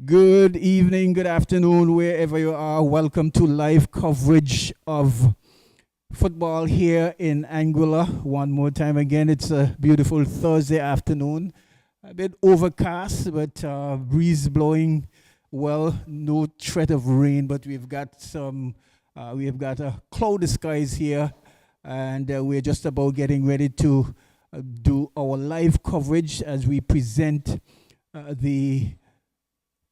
Good evening, good afternoon, wherever you are. Welcome to live coverage of football here in Anguilla. One more time again, it's a beautiful Thursday afternoon. A bit overcast, but breeze blowing well. No threat of rain, but we've got a cloudy skies here, and we're just about getting ready to do our live coverage as we present the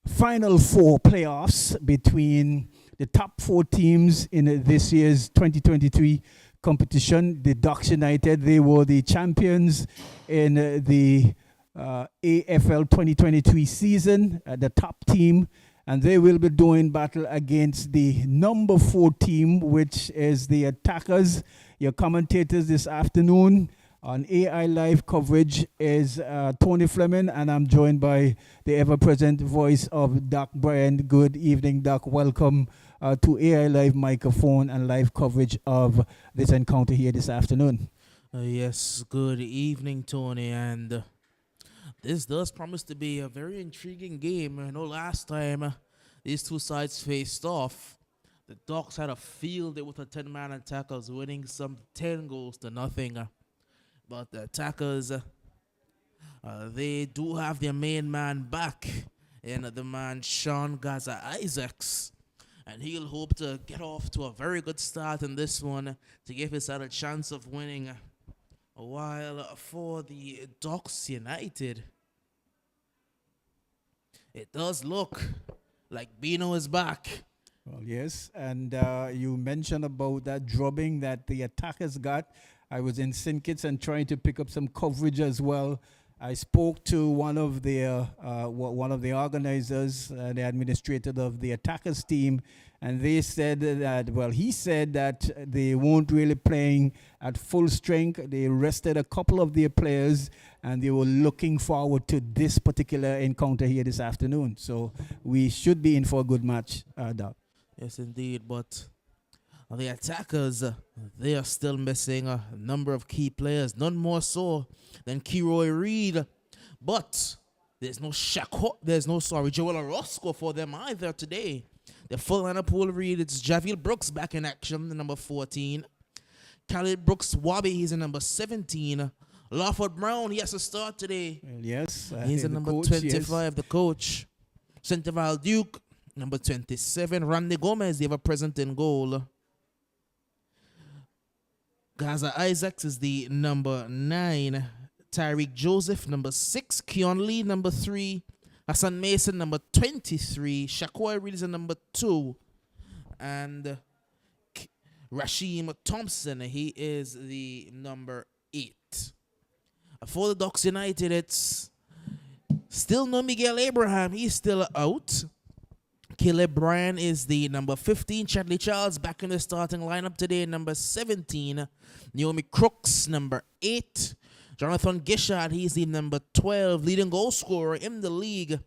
Final Four playoffs between the top four teams in this year's 2023 competition. The Ducks United, they were the champions in the AFL 2023 season, the top team, and they will be doing battle against the number 4 team, which is the Attackers. Your commentators this afternoon on AI Live coverage is Tony Fleming, and I'm joined by the ever-present voice of Doc Bryan. Good evening, Doc. Welcome to AI Live microphone and live coverage of this encounter here this afternoon. Yes, good evening, Tony, and this does promise to be a very intriguing game. I know last time these two sides faced off, the Ducks had a field day with a 10-man Attackers, winning some 10 goals to nothing. But the Attackers, they do have their main man back in the man Sean Gaza Isaacs. And he'll hope to get off to a very good start in this one to give his side a chance of winning. While for the Ducks United, it does look like Bino is back. Well, yes, and you mentioned about that drubbing that the Attackers got. I was in St. Kitts and trying to pick up some coverage as well. I spoke to one of the organizers, the administrator of the Attackers team, and they said that, well, he said that they weren't really playing at full strength. They rested a couple of their players, and they were looking forward to this particular encounter here this afternoon. So we should be in for a good match, Doc. Yes, indeed, but the Attackers, they are still missing a number of key players, none more so than Kiroy Reed. But there's no Joel Orozco for them either today. The full lineup will read, it's Javier Brooks back in action, the number 14. Khalid Brooks Wabi, he's in number 17. Lawford Brown, he has to start today. Well, yes. He's in number 25, yes. The coach. Centerval Duke, number 27. Randy Gomez, the ever present in goal. Gaza Isaacs is the number 9. Tyreek Joseph, number 6. Keon Lee, number 3. Hassan Mason, number 23. Shaquai Reed is the number 2. And Rasheem Thompson, he is the number 8. For the Ducks United, it's still no Miguel Abraham. He's still out. Caleb Bryan is the number 15. Chadley Charles back in the starting lineup today, number 17. Naomi Crooks, number 8. Jonathan Gishard, he's the number 12. Leading goal scorer in the league.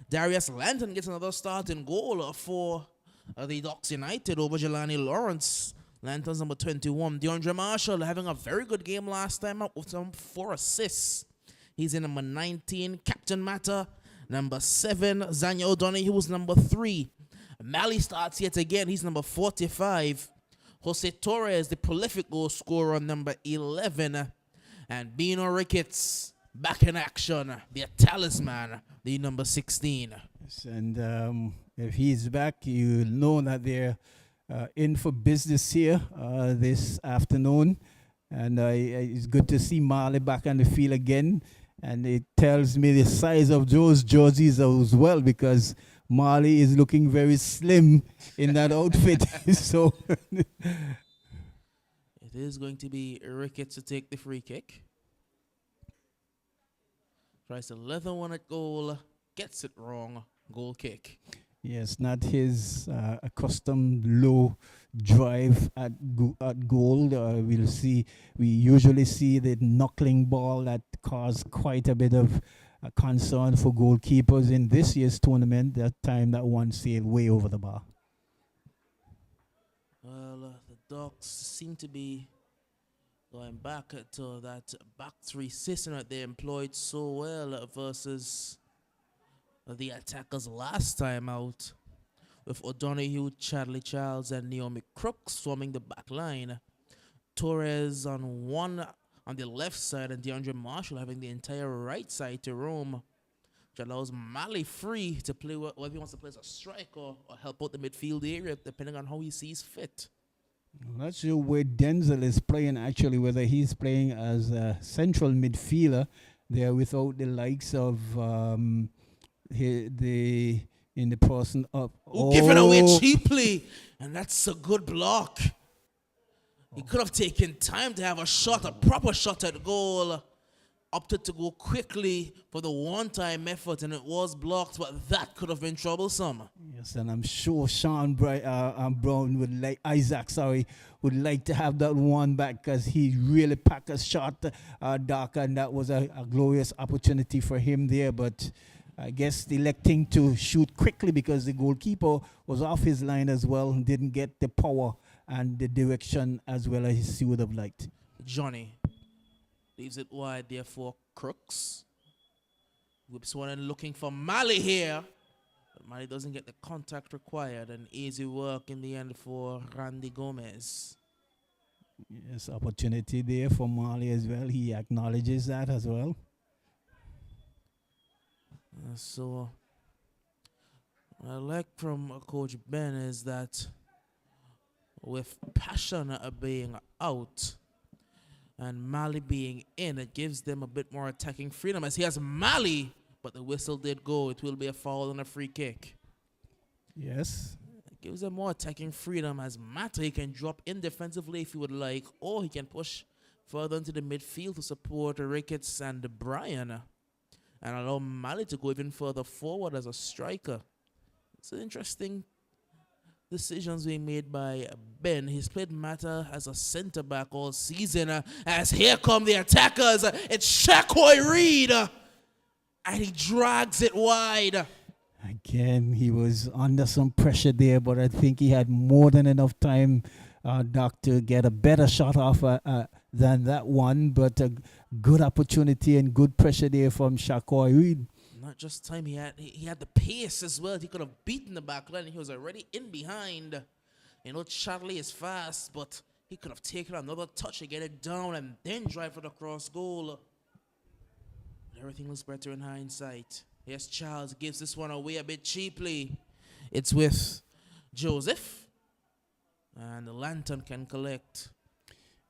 Darius Lanton gets another starting goal for the Ducks United over Jelani Lawrence. Lanton's number 21. DeAndre Marshall having a very good game last time out with some 4 assists. He's in number 19. Captain Matter, number 7. Zanya O'Donoghue, who was number 3. Mali starts yet again. He's number 45. Jose Torres, the prolific goal scorer, number 11. And Bino Ricketts, back in action. The talisman, the number 16. Yes, and if he's back, you know that they're in for business here this afternoon. And it's good to see Marley back on the field again. And it tells me the size of those jerseys as well, because Marley is looking very slim in that outfit. So it is going to be Ricketts to take the free kick. Tries to leather one at goal, gets it wrong. Goal kick. Yes, not his accustomed low drive at goal. We usually see the knuckling ball that caused quite a bit of concern for goalkeepers in this year's tournament. That time that one sailed way over the bar. Well, the Ducks seem to be going back to that back 3 system that they employed so well versus the attackers last time out, with O'Donoghue, Chadley Charles, and Naomi Crooks forming the back line. Torres on the left side, and DeAndre Marshall having the entire right side to roam, which allows Mali free to play whether he wants to play as a striker or help out the midfield area, depending on how he sees fit. I'm not sure where Denzel is playing actually, whether he's playing as a central midfielder there without the likes of in the person up. Giving away cheaply, and that's a good block. He could have taken time to have a proper shot at goal. Opted to go quickly for the one-time effort, and it was blocked, but that could have been troublesome. Yes, and I'm sure Brown would like, would like to have that one back because he really packed a shot dark, and that was a glorious opportunity for him there. But I guess electing to shoot quickly because the goalkeeper was off his line as well and didn't get the power and the direction as well as he would have liked. Johnny leaves it wide there for Crooks. Whips one and looking for Mali here. But Mali doesn't get the contact required, and easy work in the end for Randy Gomez. Yes, opportunity there for Mali as well. He acknowledges that as well. So what I like from Coach Ben is that with Passion being out and Mali being in, it gives them a bit more attacking freedom, as he has Mali, but the whistle did go. It will be a foul and a free kick. Yes. It gives them more attacking freedom, as Mata, he can drop in defensively if he would like, or he can push further into the midfield to support Ricketts and Brian, and allow Mali to go even further forward as a striker. It's an interesting decisions being made by Ben. He's played Mata as a centre-back all season. As here come the attackers. It's Shaquoi Reed. And he drags it wide. Again, he was under some pressure there, but I think he had more than enough time, Doc, to get a better shot off than that one. But a good opportunity and good pressure there from Shaquoi Reed. Not just time, he had the pace as well. He could have beaten the back line. He was already in behind. You know, Charlie is fast, but he could have taken another touch to get it down and then drive for the cross goal. Everything looks better in hindsight. Yes, Charles gives this one away a bit cheaply. It's with Joseph, and the Lantern can collect.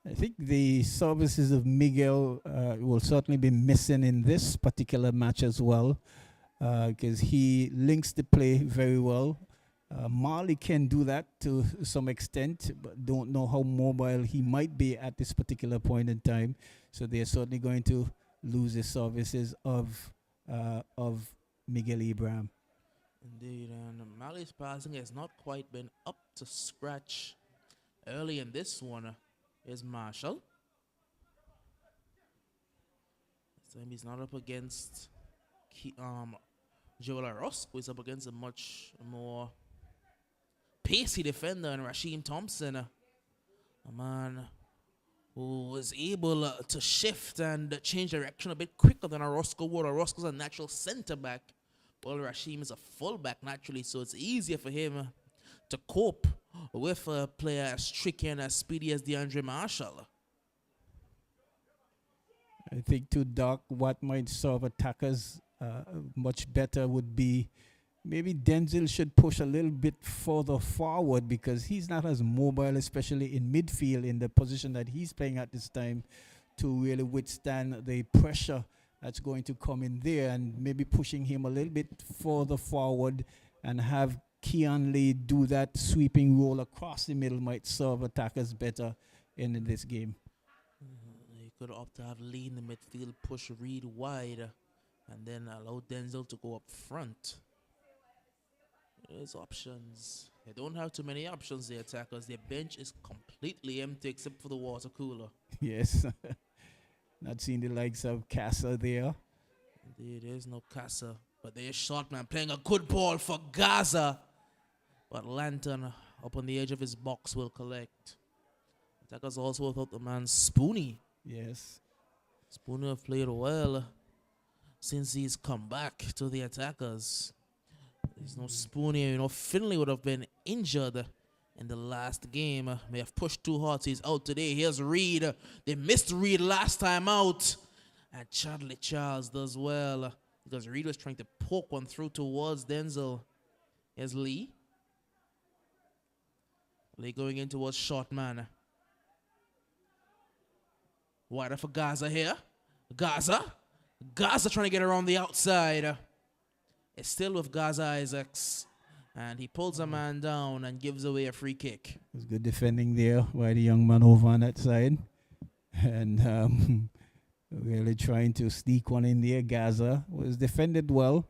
I think the services of Miguel will certainly be missing in this particular match as well, because he links the play very well. Marley can do that to some extent, but don't know how mobile he might be at this particular point in time. So they're certainly going to lose the services of Miguel Ibrahim. Indeed, and Marley's passing has not quite been up to scratch early in this one. Is Marshall. This time he's not up against Joel Orozco. He's up against a much more pacey defender in Rasheem Thompson. A man who was able to shift and change direction a bit quicker than Orozco would. Orozco's a natural centre-back, while Rasheem is a full-back naturally, so it's easier for him to cope with a player as tricky and as speedy as DeAndre Marshall. I think to Doc, what might serve attackers much better would be maybe Denzel should push a little bit further forward, because he's not as mobile, especially in midfield, in the position that he's playing at this time, to really withstand the pressure that's going to come in there, and maybe pushing him a little bit further forward and have Keon Lee do that sweeping roll across the middle might serve attackers better in this game. He could opt to have Lee in the midfield, push Reed wide, and then allow Denzel to go up front. There's options. They don't have too many options, the attackers. Their bench is completely empty except for the water cooler. Yes. Not seeing the likes of Casa there. Indeed, there's no Casa. But there's Shortman playing a good ball for Gaza. But Lantern up on the edge of his box will collect. Attackers also without the man Spoonie. Yes. Spoonie have played well since he's come back to the attackers. There's no Spoonie. Finley would have been injured in the last game. May have pushed too hard, so he's out today. Here's Reed. They missed Reed last time out. And Chadley Charles does well because Reed was trying to poke one through towards Denzel. Here's Lee. Lee going in towards short man. Wider for Gaza here. Gaza trying to get around the outside. It's still with Gaza Isaacs. And he pulls a man down and gives away a free kick. It's good defending there by the young man over on that side. And really trying to sneak one in there. Gaza was defended well.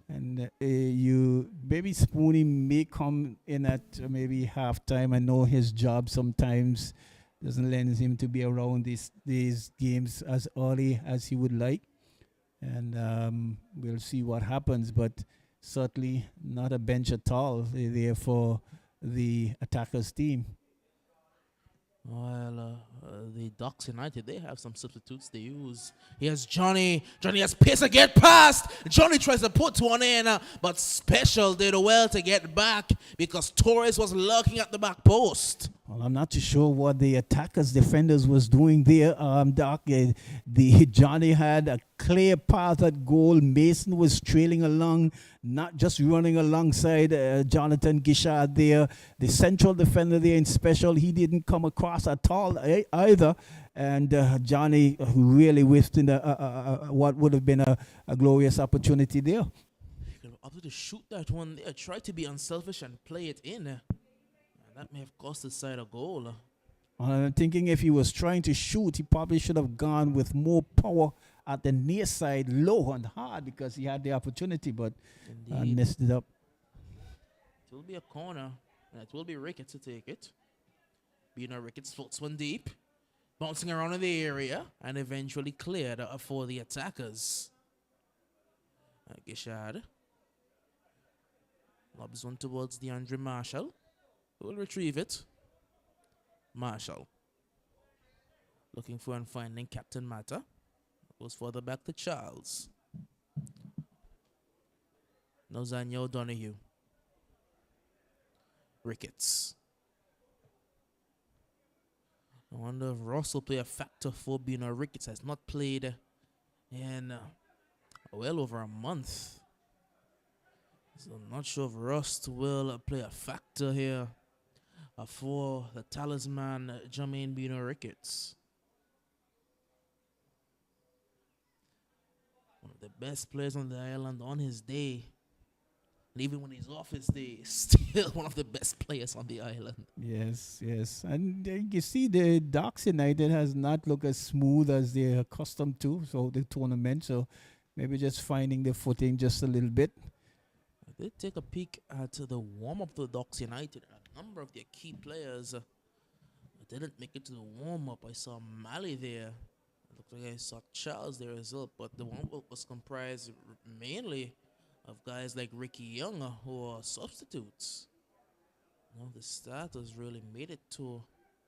And maybe Spoonie may come in at maybe halftime. I know his job sometimes doesn't lend him to be around these games as early as he would like. And we'll see what happens. But certainly not a bench at all there for the attackers team. Well, the Ducks United, they have some substitutes they use. Here's Johnny. Johnny has pace to get past. Johnny tries to put one in, but Special did well to get back because Torres was lurking at the back post. Well, I'm not too sure what the attackers defenders was doing there. Doc, the Johnny had a clear path at goal. Mason was trailing along, not just running alongside Jonathan Gishard there. The central defender there in Special, he didn't come across at all either. And Johnny really wasted what would have been a glorious opportunity there. He could have opted to shoot that one there, try to be unselfish and play it in. That may have cost his side a goal. I'm thinking if he was trying to shoot, he probably should have gone with more power at the near side, low and hard, because he had the opportunity, but messed it up. It will be a corner, and it will be Ricketts to take it. Ricketts floats one deep, bouncing around in the area, and eventually cleared for the attackers. Gishard lobs one towards DeAndre Marshall. Will retrieve it. Marshall looking for and finding Captain Mata. Goes further back to Charles. Nozanya O'Donoghue. Ricketts. I wonder if Ross will play a factor for Bino. Ricketts has not played in well over a month. So I'm not sure if Rust will play a factor here for the talisman Jermaine Bino Ricketts. One of the best players on the island on his day. And even when he's off his day, still one of the best players on the island. Yes. And you see the Ducks United has not looked as smooth as they're accustomed to, so the tournament. So maybe just finding the footing just a little bit. I did take a peek at the warm-up to the Ducks United. A number of their key players didn't make it to the warm-up. I saw Mali there. It looked like I saw Charles there as well. But the warm-up was comprised mainly of guys like Ricky Young, who are substitutes. The starters really made it to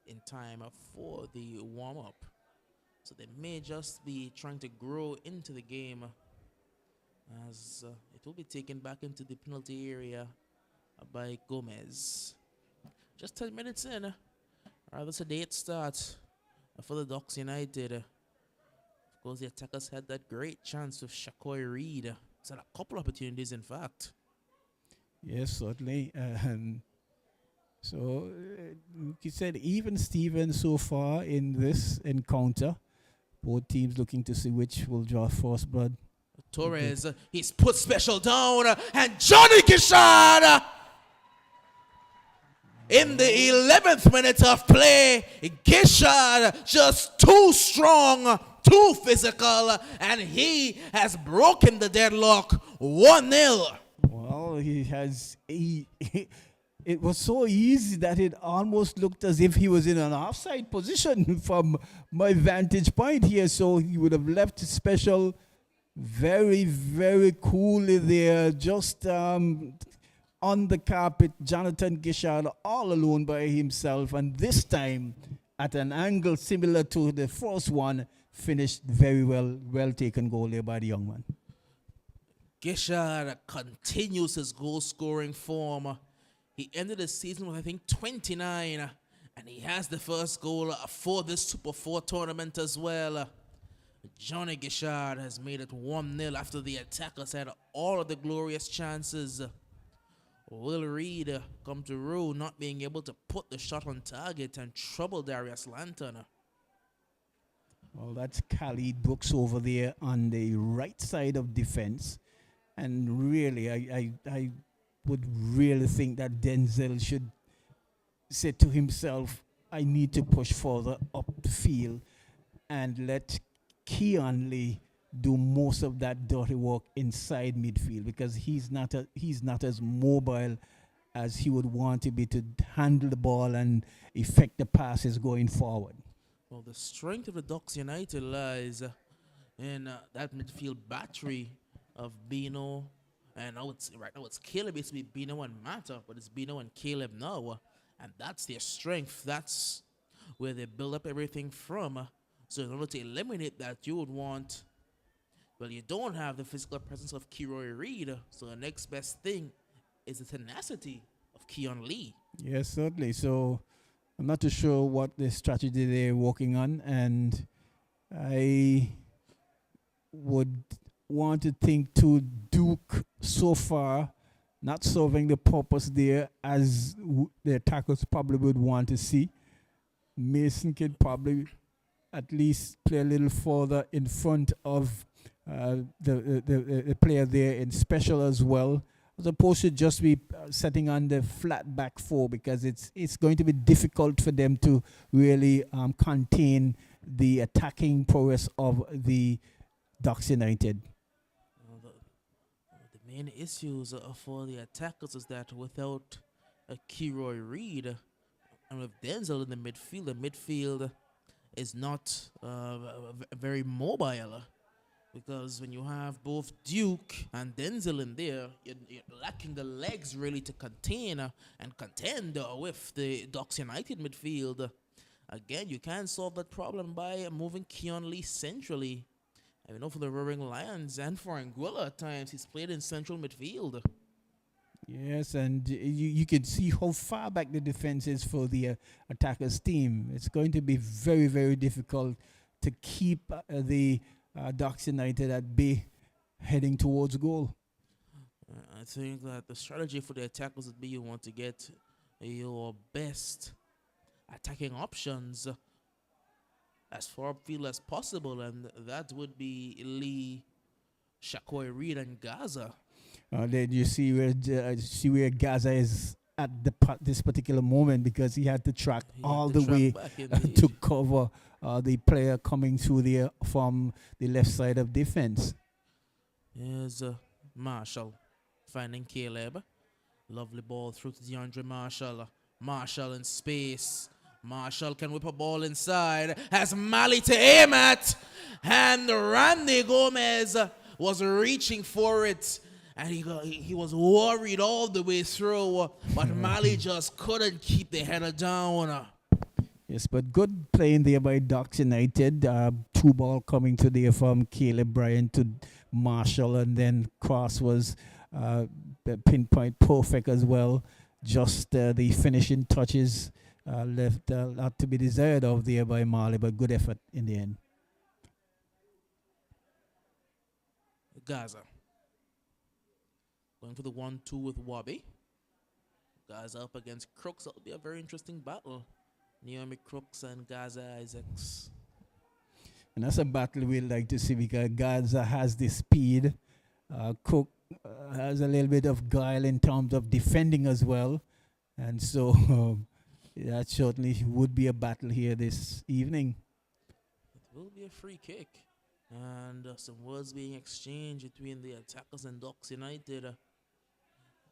in time for the warm-up. So they may just be trying to grow into the game as it will be taken back into the penalty area by Gomez. Just 10 minutes in, rather sedate start for the Ducks United. Of course, the attackers had that great chance with Shakoy Reed. It's had a couple opportunities, in fact. Yes, certainly. So, he said even Steven so far in this encounter, both teams looking to see which will draw first blood. Torres, he's put Special down, and Johnny Gishard in the 11th minute of play. Gishard just too strong, too physical, and he has broken the deadlock 1-0. Well, it was so easy that it almost looked as if he was in an offside position from my vantage point here, so he would have left Special very, very coolly there, just on the carpet. Jonathan Gishard all alone by himself, and this time at an angle similar to the first one, finished very well taken goal there by the young man. Gishard continues his goal-scoring form. He ended the season with, I think, 29, and he has the first goal for this SuperFour tournament as well. Johnny Gishard has made it 1-0 after the attackers had all of the glorious chances. Will Reed come to rue, not being able to put the shot on target and trouble Darius Lantern. Well, that's Khalid Brooks over there on the right side of defense. And really, I would really think that Denzel should say to himself, I need to push further up the field and let Keon Lee do most of that dirty work inside midfield, because he's not as mobile as he would want to be to handle the ball and effect the passes going forward. Well, the strength of the Ducks United lies in that midfield battery of Bino, and right now it's Caleb. It's Bino and Mata, but it's Bino and Caleb now, and that's their strength. That's where they build up everything from. So in order to eliminate that, you would want, well, you don't have the physical presence of Kiroy Reed, so the next best thing is the tenacity of Keon Lee. Yes, certainly. So I'm not too sure what the strategy they're working on, and I would want to think to Duke so far not serving the purpose there as the attackers probably would want to see. Mason could probably at least play a little further in front of the player there in special as well, as opposed to just be setting on the flat back four, because it's going to be difficult for them to really contain the attacking prowess of the Ducks United. The main issues for the attackers is that without a Kiroy Reed and with Denzel in the midfield is not very mobile, because when you have both Duke and Denzel in there, you're lacking the legs really to contain and contend with the Ducks United midfield. Again, you can't solve that problem by moving Keon Lee centrally. I know for the Roaring Lions and for Anguilla at times, he's played in central midfield. Yes, and you can see how far back the defense is for the attackers team. It's going to be very, very difficult to keep the Ducks United at bay heading towards goal. I think that the strategy for the attackers would be you want to get your best attacking options as far upfield as possible, and that would be Lee, Shakoy Reed, and Gaza. Then you see where Gaza is at this particular moment, because he had to track all the way to cover the player coming through there from the left side of defense. Here's Marshall finding Caleb. Lovely ball through to DeAndre Marshall. Marshall in space. Marshall can whip a ball inside. Has Mali to aim at. And Randy Gomez was reaching for it. And he was worried all the way through. But Mali just couldn't keep the header down. Yes, but good playing there by Ducks United. Two ball coming to there from Caleb Bryant to Marshall. And then cross was pinpoint perfect as well. Just the finishing touches left a lot to be desired of there by Marley, but good effort in the end. Gaza going for the 1-2 with Wabi. Gaza up against Crooks. That'll be a very interesting battle. Naomi Crooks and Gaza Isaacs. And that's a battle we'd like to see, because Gaza has the speed. Cook has a little bit of guile in terms of defending as well. And so that certainly would be a battle here this evening. It will be a free kick. And some words being exchanged between the attackers and Ducks United.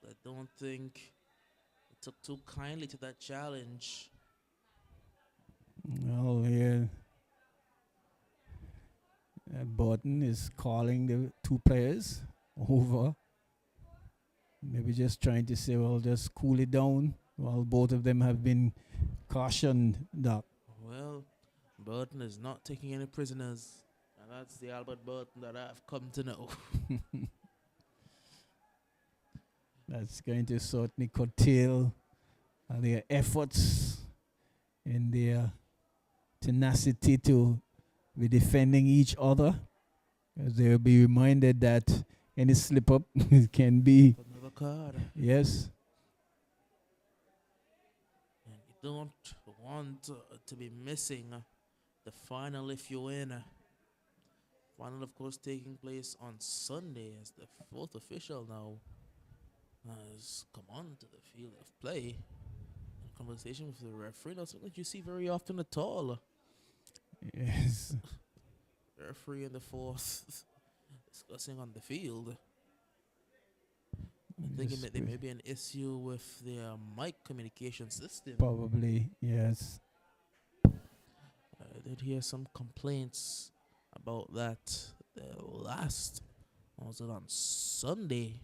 I don't think it took too kindly to that challenge. Well, yeah. Burton is calling the two players over. Maybe just trying to say, well, just cool it down. Well, both of them have been cautioned, Doc. Well, Burton is not taking any prisoners. And that's the Albert Burton that I've come to know. That's going to certainly curtail their efforts in their tenacity to be defending each other, as they'll be reminded that any slip up can be. Another card. Yes. And you don't want to be missing the final if you win. Final, of course, taking place on Sunday as the fourth official now has come on to the field of play. Conversation with the referee, not something that you see very often at all. Yes. The referee in the fourth discussing on the field. I think there may be an issue with the mic communication system. Probably, yes. I did hear some complaints about that last, was it on Sunday?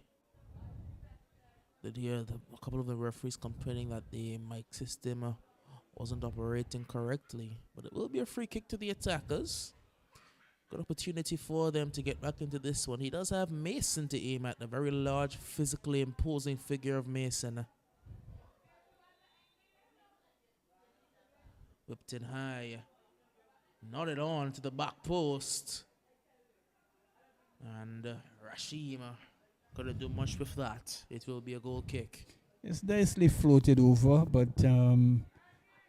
Did hear a couple of the referees complaining that the mic system wasn't operating correctly. But it will be a free kick to the attackers. Good opportunity for them to get back into this one. He does have Mason to aim at, a very large, physically imposing figure of Mason. Whipped in high. Nodded on to the back post. And Rashim couldn't do much with that. It will be a goal kick. It's nicely floated over, but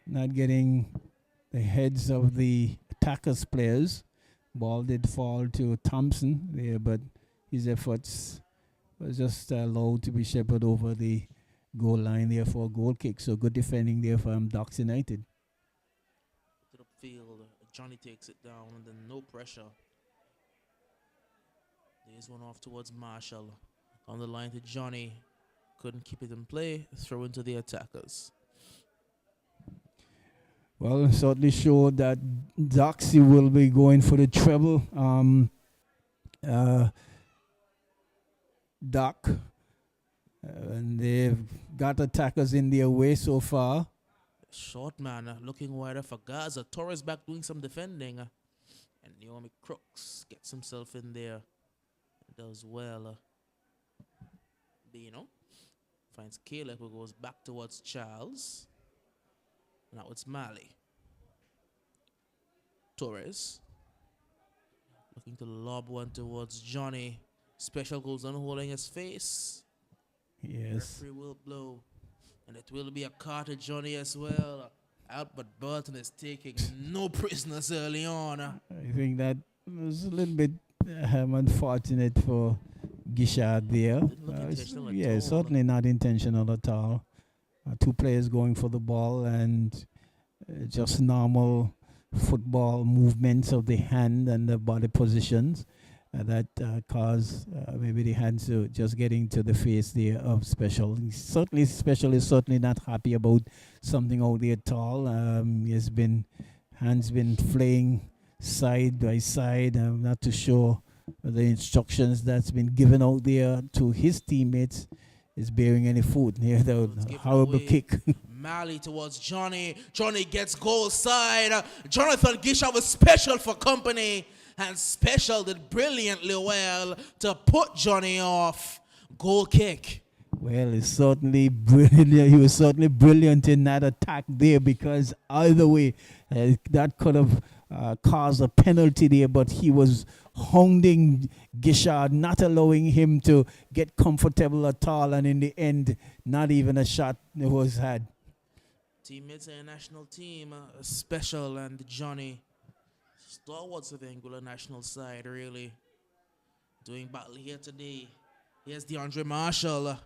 not getting the heads of the attackers players. Ball did fall to Thompson there, but his efforts was just allowed to be shepherded over the goal line there for a goal kick. So good defending there from Docks United. To the field, Johnny takes it down and then no pressure. There's one off towards Marshall. On the line to Johnny. Couldn't keep it in play. Throw into the attackers. Well, certainly showed that Doxy will be going for the treble. Doc. And they've got attackers in their way so far. Short man looking wider for Gaza. Torres back doing some defending. And Naomi Crooks gets himself in there. Does well. Bino finds Caleb, who goes back towards Charles. Now it's Mali. Torres looking to lob one towards Johnny. Special goes on holding his face. Yes. Referee will blow. And it will be a card to Johnny as well. Albert Burton is taking no prisoners early on. I think that was a little bit unfortunate for Gishard there. Yeah, certainly not intentional at all. Two players going for the ball and just normal football movements of the hand and the body positions that cause maybe the hands to just getting to the face there of Special. Special is certainly not happy about something out there at all. Hands been flaying side by side. I'm not too sure the instructions that's been given out there to his teammates is bearing any fruit. Near the horrible kick. Mali towards Johnny. Johnny gets goal side. Jonathan Gisha was Special for company. And Special did brilliantly well to put Johnny off. Goal kick. Well, it's certainly brilliant. He was certainly brilliant in that attack there, because either way, that could have caused a penalty there, but he was hounding Gishard, not allowing him to get comfortable at all, and in the end, not even a shot was had. Teammates in the national team, Special and Johnny, stalwarts of the Anguilla national side, really doing battle here today. Here's DeAndre Marshall.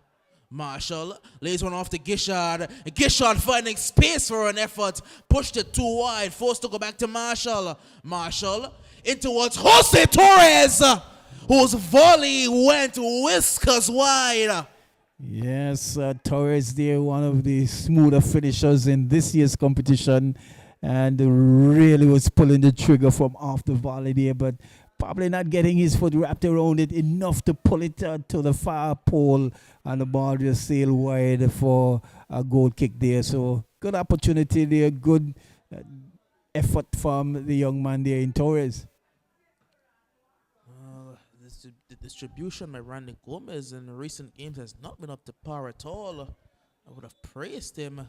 Marshall lays one off to Gishard. Gishard finding space for an effort. Pushed it too wide. Forced to go back to Marshall. Marshall in towards Jose Torres, whose volley went whiskers wide. Yes, Torres there, one of the smoother finishers in this year's competition, and really was pulling the trigger from off the volley there, but probably not getting his foot wrapped around it enough to pull it to the far pole, and the ball just sailed wide for a goal kick there. So good opportunity there, good distribution by Randy Gomez in recent games has not been up to par at all. I would have praised him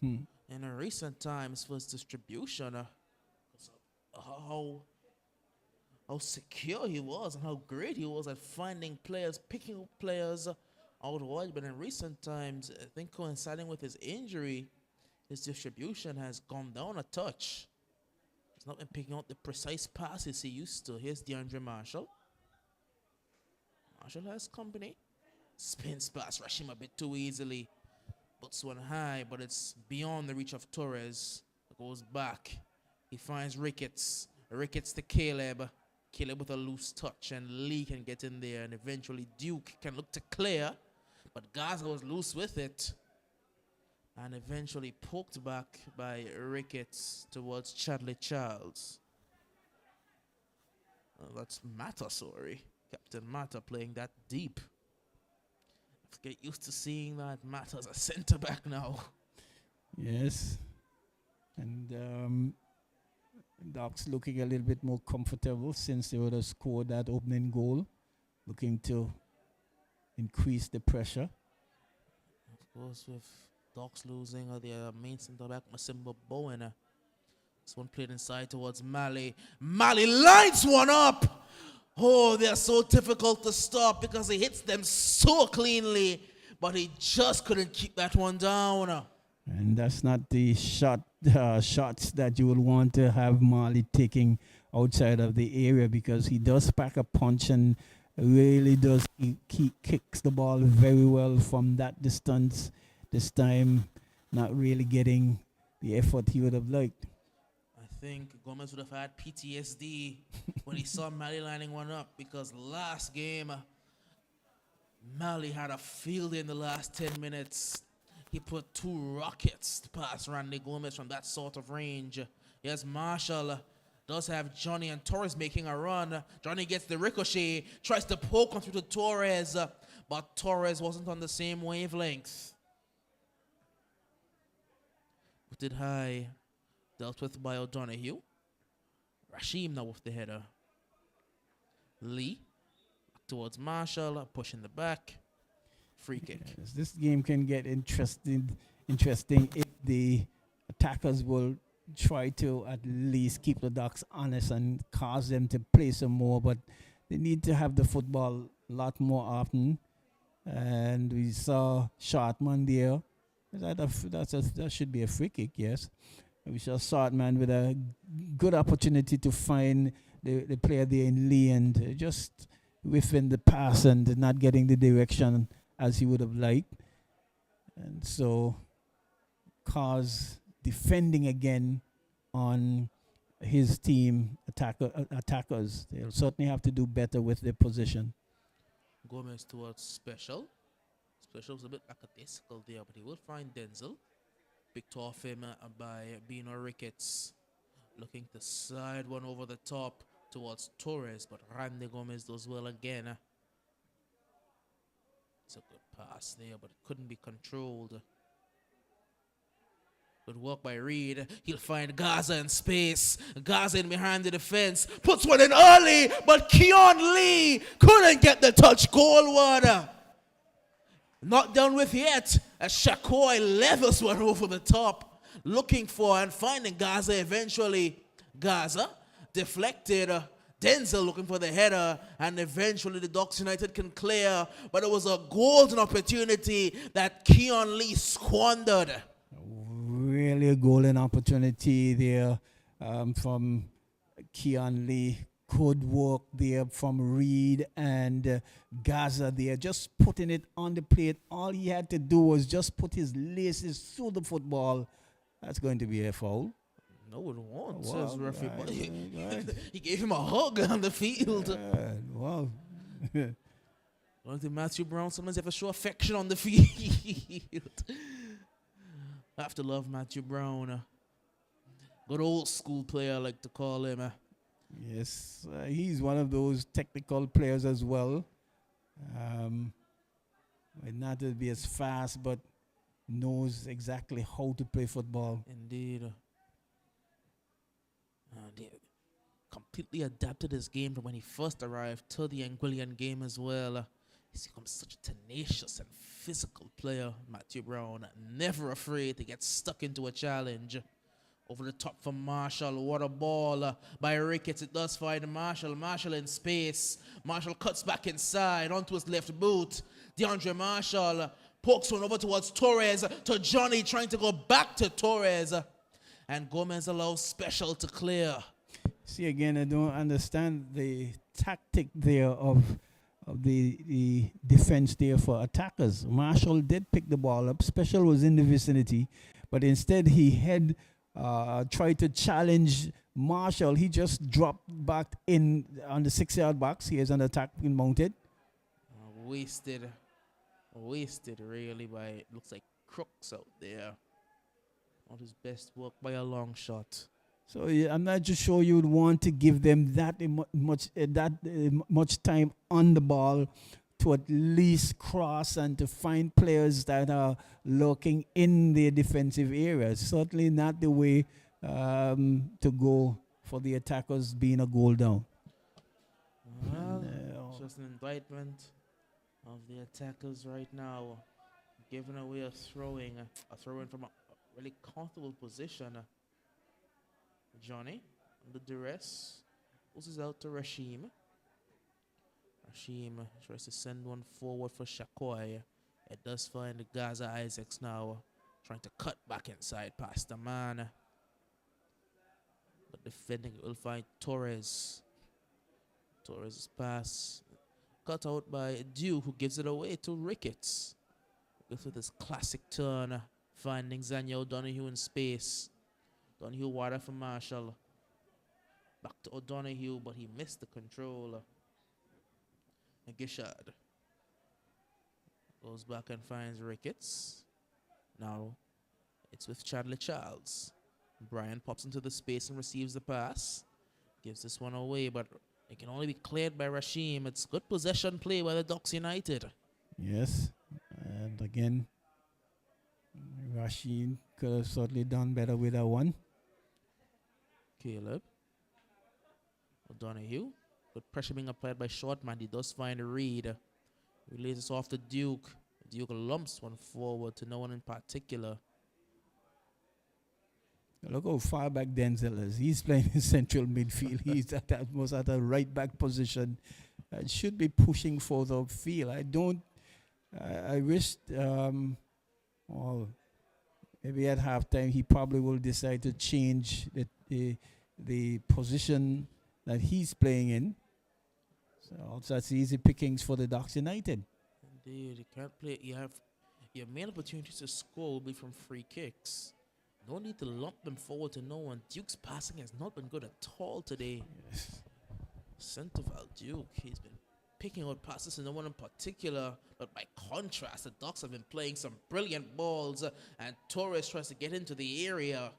in recent times for his distribution. How secure he was and how great he was at finding players, picking up players out wide. But in recent times, I think coinciding with his injury, his distribution has gone down a touch. He's not been picking out the precise passes he used to. Here's DeAndre Marshall. Marshall has company. Spins past Rashim a bit too easily. Puts one high, but it's beyond the reach of Torres. Goes back. He finds Ricketts. Ricketts to Caleb. Caleb with a loose touch, and Lee can get in there, and eventually Duke can look to clear, but Gaza was loose with it, and eventually poked back by Ricketts towards Chadley Charles. That's Mata, sorry. Captain Mata playing that deep. Let's get used to seeing that Mata as a centre back now. Yes. And Docs looking a little bit more comfortable since they would have scored that opening goal. Looking to increase the pressure. Of course, with Docs losing their main centre back, Masimba Bowen. This one played inside towards Mali. Mali lights one up! Oh, they're so difficult to stop because he hits them so cleanly, but he just couldn't keep that one down. And that's not the shots that you would want to have Marley taking outside of the area, because he does pack a punch and really does. He kicks the ball very well from that distance. This time, not really getting the effort he would have liked. I think Gomez would have had PTSD when he saw Mali lining one up, because last game, Mali had a field in the last 10 minutes. He put 2 rockets past Randy Gomez from that sort of range. Yes, Marshall does have Johnny and Torres making a run. Johnny gets the ricochet, tries to poke on through to Torres, but Torres wasn't on the same wavelength. Put it high, dealt with by O'Donoghue. Rashim now with the header. Lee towards Marshall, pushing the back. Free kick. Yes, this game can get interesting if the attackers will try to at least keep the Ducks honest and cause them to play some more, but they need to have the football a lot more often. And we saw Shortman there. That should be a free kick, yes. We saw Shortman with a good opportunity to find the player there in Lee, and just within the pass and not getting the direction as he would have liked. And so cause defending again on his team attackers. They'll certainly have to do better with their position. Gomez towards Special. Special's a bit lackadaisical there, but he will find Denzel. Picked off him by Bino Ricketts. Looking to slide one over the top towards Torres, but Randy Gomez does well again. It's a good pass there, but it couldn't be controlled. Good work by Reed. He'll find Gaza in space. Gaza in behind the defense. Puts one in early, but Keon Lee couldn't get the touch goal one. Not done with yet, as Shakoy levels one over the top. Looking for and finding Gaza eventually. Gaza deflected. Denzel looking for the header, and eventually the Ducks United can clear, but it was a golden opportunity that Keon Lee squandered. Really a golden opportunity there from Keon Lee. Good work there from Reed and Gaza there, just putting it on the plate. All he had to do was just put his laces through the football. That's going to be a foul. No, it won't, Wow, says referee. right. He gave him a hug on the field. Wow. Going to Matthew Brown, sometimes you have to show affection on the field. I have to love Matthew Brown. Good old school player, I like to call him. Yes, he's one of those technical players as well. Might not to be as fast, but knows exactly how to play football. Indeed. completely adapted his game from when he first arrived to the Anguillan game as well. He's become such a tenacious and physical player, Matthew Brown. Never afraid to get stuck into a challenge. Over the top for Marshall. What a ball by Ricketts. It does find Marshall. Marshall in space. Marshall cuts back inside onto his left boot. DeAndre Marshall pokes one over towards Torres. To Johnny trying to go back to Torres. And Gomez allows Special to clear. See, again, I don't understand the tactic there of the defense there for attackers. Marshall did pick the ball up. Special was in the vicinity, but instead he had tried to challenge Marshall. He just dropped back in on the 6-yard box. He has an attack mounted. Wasted really by, it looks like Crooks out there. Not his best work by a long shot. So yeah, I'm not just sure you would want to give them that much time on the ball to at least cross and to find players that are lurking in their defensive areas. Certainly not the way to go for the attackers being a goal down. Well, it's just an indictment of the attackers right now, giving away a throw-in from a really comfortable position. Johnny, under duress, pulls out to Rashim. Rashim tries to send one forward for Shakoy. It does find the Gaza Isaacs now, trying to cut back inside past the man. But defending it will find Torres. Torres' pass cut out by Duke, who gives it away to Ricketts. Ricketts with his classic turn, finding Zanyo O'Donoghue in space. O'Donoghue water for Marshall. Back to O'Donoghue, but he missed the control. Gishard goes back and finds Ricketts. Now it's with Chadley Charles. Brian pops into the space and receives the pass. Gives this one away, but it can only be cleared by Rashim. It's good possession play by the Ducks United. Yes, and again, Rashim could have certainly done better with that one. Caleb. O'Donoghue. Good pressure being applied by Shortman. He does find a read. Relays this off to Duke. Duke lumps one forward to no one in particular. Look how far back Denzel is. He's playing in central midfield. He's almost at a right back position. Should be pushing further upfield. I wish, well, maybe at halftime he probably will decide to change the position that he's playing in. So that's easy pickings for the Ducks United. Indeed, you can't play. You have your main opportunities to score will be from free kicks. No need to lump them forward to no one. Duke's passing has not been good at all today. Yes. Centerval Duke, he's been picking out passes to no one in particular, but by contrast, the Ducks have been playing some brilliant balls, and Torres tries to get into the area.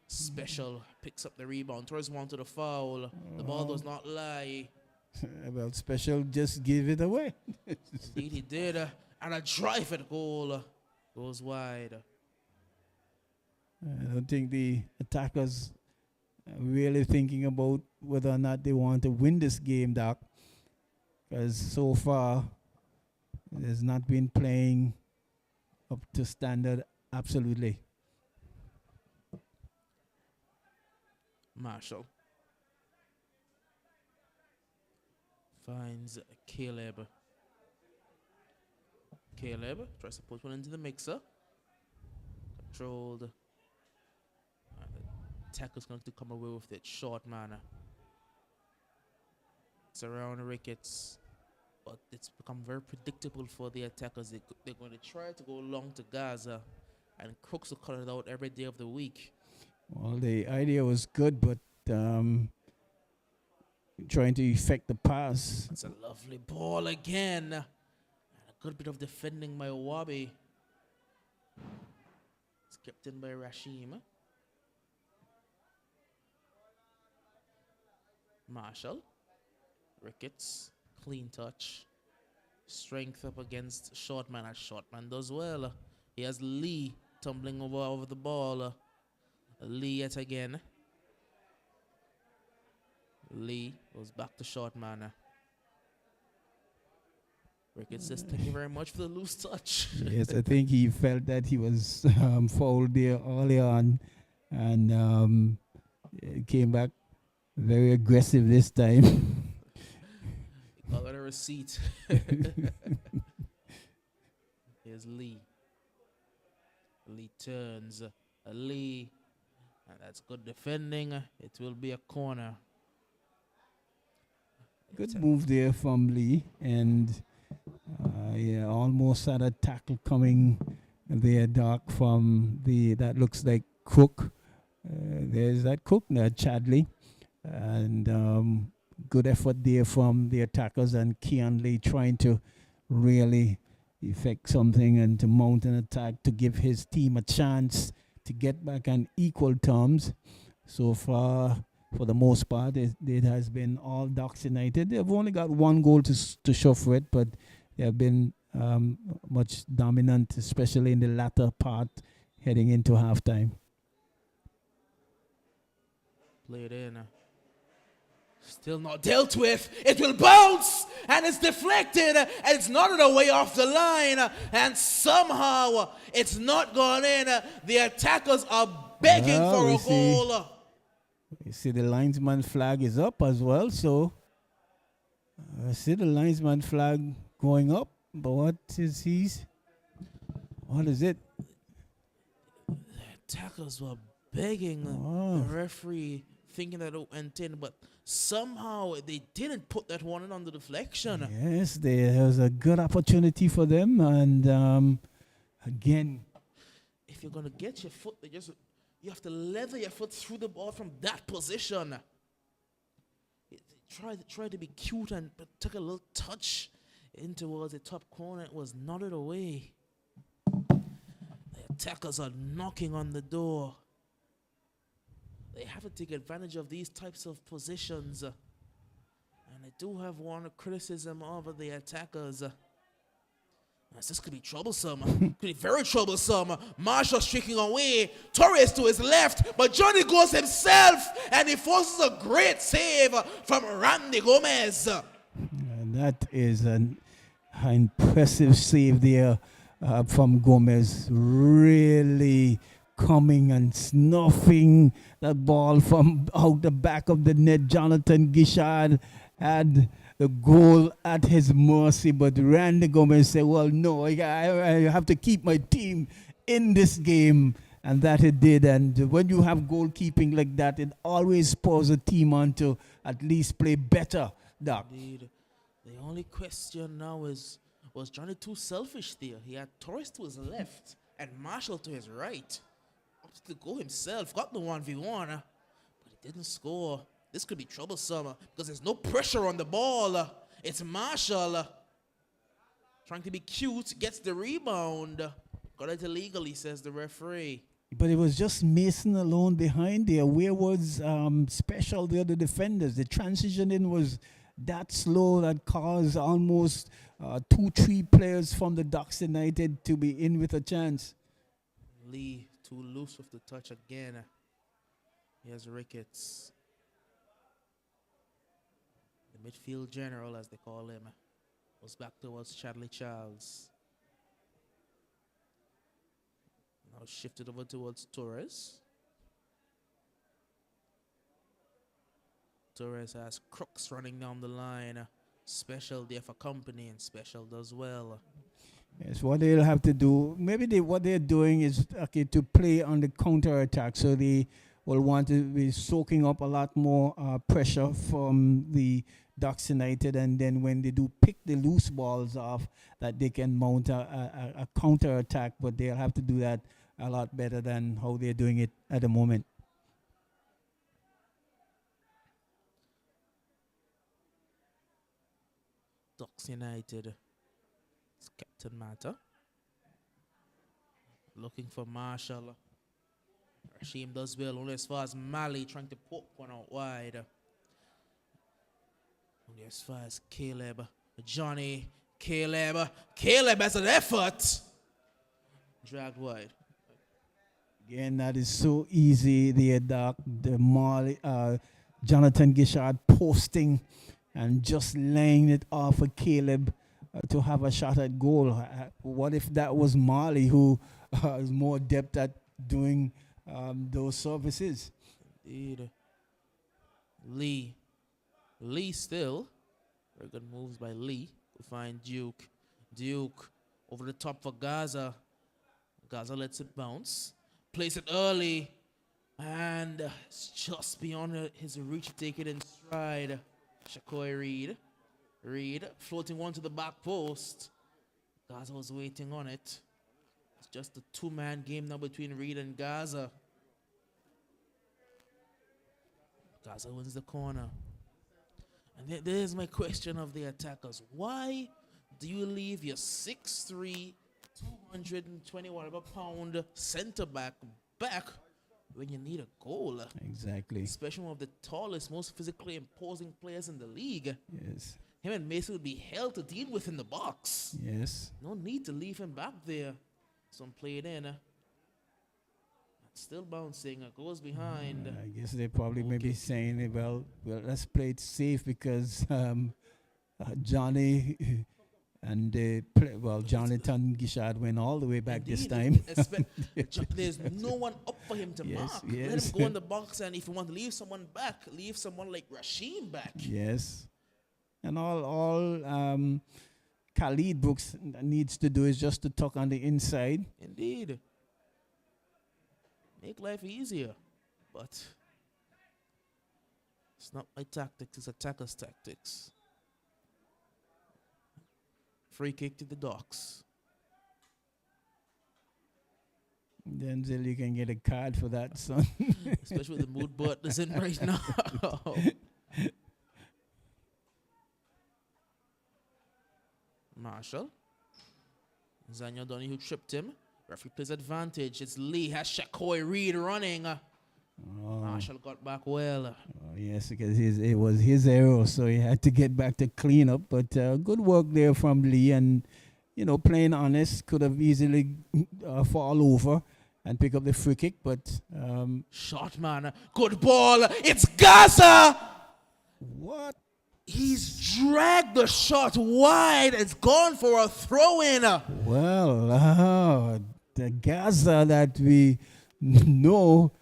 Special picks up the rebound. Torres wanted a foul. The ball does not lie. Well, Special just gave it away. Indeed, he did. And a drive at goal goes wide. I don't think the attackers are really thinking about whether or not they want to win this game, Doc. Because so far, it has not been playing up to standard absolutely. Marshall finds Caleb. Caleb tries to put one into the mixer. Controlled. The tackle's going to come away with it. Short manner. It's around Ricketts. But it's become very predictable for the attackers. They're going to try to go long to Gaza. And Crooks will cut it out every day of the week. Well, the idea was good, but trying to effect the pass. It's a lovely ball again. And a good bit of defending by Wabi. It's kept in by Rashim. Marshall. Ricketts. Clean touch. Strength up against Shortman, as Shortman does well. He has Lee tumbling over the ball. Lee yet again. Lee goes back to short man. Ricketts says, thank you very much for the loose touch. Yes, I think he felt that he was fouled there early on, and came back very aggressive this time. He got a receipt. Here's Lee. Lee turns. Lee. And that's good defending. It will be a corner. Good move there from Lee, and almost had a tackle coming there, Doc, from that looks like Cook. There's that Cook there, Chadley, and good effort there from the attackers, and Keon Lee trying to really effect something and to mount an attack to give his team a chance to get back on equal terms. So far, for the most part, it has been all Ducks United. They've only got one goal to show for it, but they have been much dominant, especially in the latter part, heading into halftime. Played in. Still not dealt with. It will bounce, and it's deflected, and it's knotted away off the line, and somehow it's not gone in. The attackers are begging for a goal. You see the linesman flag is up as well, so I see the linesman flag going up, but what is it? The attackers were begging the referee, thinking that it went in, but somehow they didn't put that one in on the deflection. Yes, there was a good opportunity for them, and again, if you're gonna get your foot, you have to leather your foot through the ball from that position. Try to be cute and took a little touch in towards the top corner. It was knotted away. The attackers are knocking on the door. They have to take advantage of these types of positions. And I do have one criticism over the attackers. This could be troublesome. Could be very troublesome. Marshall streaking away. Torres to his left. But Johnny goes himself. And he forces a great save from Randy Gomez. And that is an impressive save there from Gomez. Really coming and snuffing that ball from out the back of the net. Jonathan Gishard had the goal at his mercy, but Randy Gomez said, well, no, I have to keep my team in this game, and that it did. And when you have goalkeeping like that, it always spurs a team on to at least play better, Doc. Indeed. The only question now is, was Johnny too selfish there? He had Torres to his left and Marshall to his right. Opted to go himself, got the 1v1, but he didn't score. This could be troublesome because there's no pressure on the ball. It's Marshall trying to be cute, gets the rebound. Got it illegally, says the referee. But it was just Mason alone behind there. Where was Special, the other defenders? The transition in was that slow that caused almost 2-3 players from the Ducks United to be in with a chance. Lee too loose with the touch again. Here's Ricketts. The midfield general, as they call him, was back towards Chadley Charles. Now shifted over towards Torres. Torres has Crooks running down the line. Special there for company, and Special does well. Yes, what they'll have to do, maybe what they're doing is to play on the counter attack, so they will want to be soaking up a lot more pressure from the Ducks United, and then when they do pick the loose balls off, that they can mount a counter attack, but they'll have to do that a lot better than how they're doing it at the moment. Ducks United. It's Captain Mata. Looking for Marshall. Rasheem does well only as far as Mali trying to poke one out wide. Only as far as Caleb. Johnny. Caleb. Caleb has an effort. Dragged wide. Again, that is so easy. The Mali, Jonathan Gishard posting and just laying it off for Caleb to have a shot at goal. What if that was Marley, who is more adept at doing those services? Indeed. Lee. Lee still. Very good moves by Lee to find Duke. Duke over the top for Gaza. Gaza lets it bounce. Plays it early. And it's just beyond his reach to take it in stride. Shakoy Reed. Reed floating one to the back post. Gaza was waiting on it. It's just a two-man game now between Reed and Gaza. Gaza wins the corner. And there's my question of the attackers. Why do you leave your 6'3", 220 whatever pound center back when you need a goal? Exactly. Especially one of the tallest, most physically imposing players in the league. Yes. Him and Mason would be hell to deal with in the box. Yes. No need to leave him back there. Some played in. Still bouncing. Goes behind. I guess they probably maybe saying, well, let's play it safe because Johnny and Jonathan Gishard went all the way back this time. There's no one up for him to mark. Yes. Let him go in the box, and if you want to leave someone back, leave someone like Rasheem back. Yes. And all Khalid Brooks needs to do is just to tuck on the inside. Indeed. Make life easier. But it's not my tactics, it's attackers' tactics. Free kick to the Docks. Denzel, you can get a card for that, son. Especially with the mood Butler's in right now. Marshall. Zanyo Donny who tripped him. Referee plays advantage. It's Lee. Has Shakoy Reed running. Marshall got back well. Yes, because it was his error, so he had to get back to clean up. But good work there from Lee, and playing honest, could have easily fall over and pick up the free kick. But shot man, good ball. It's Gaza. What? He's dragged the shot wide. It's gone for a throw-in. Well, the Gaza that we know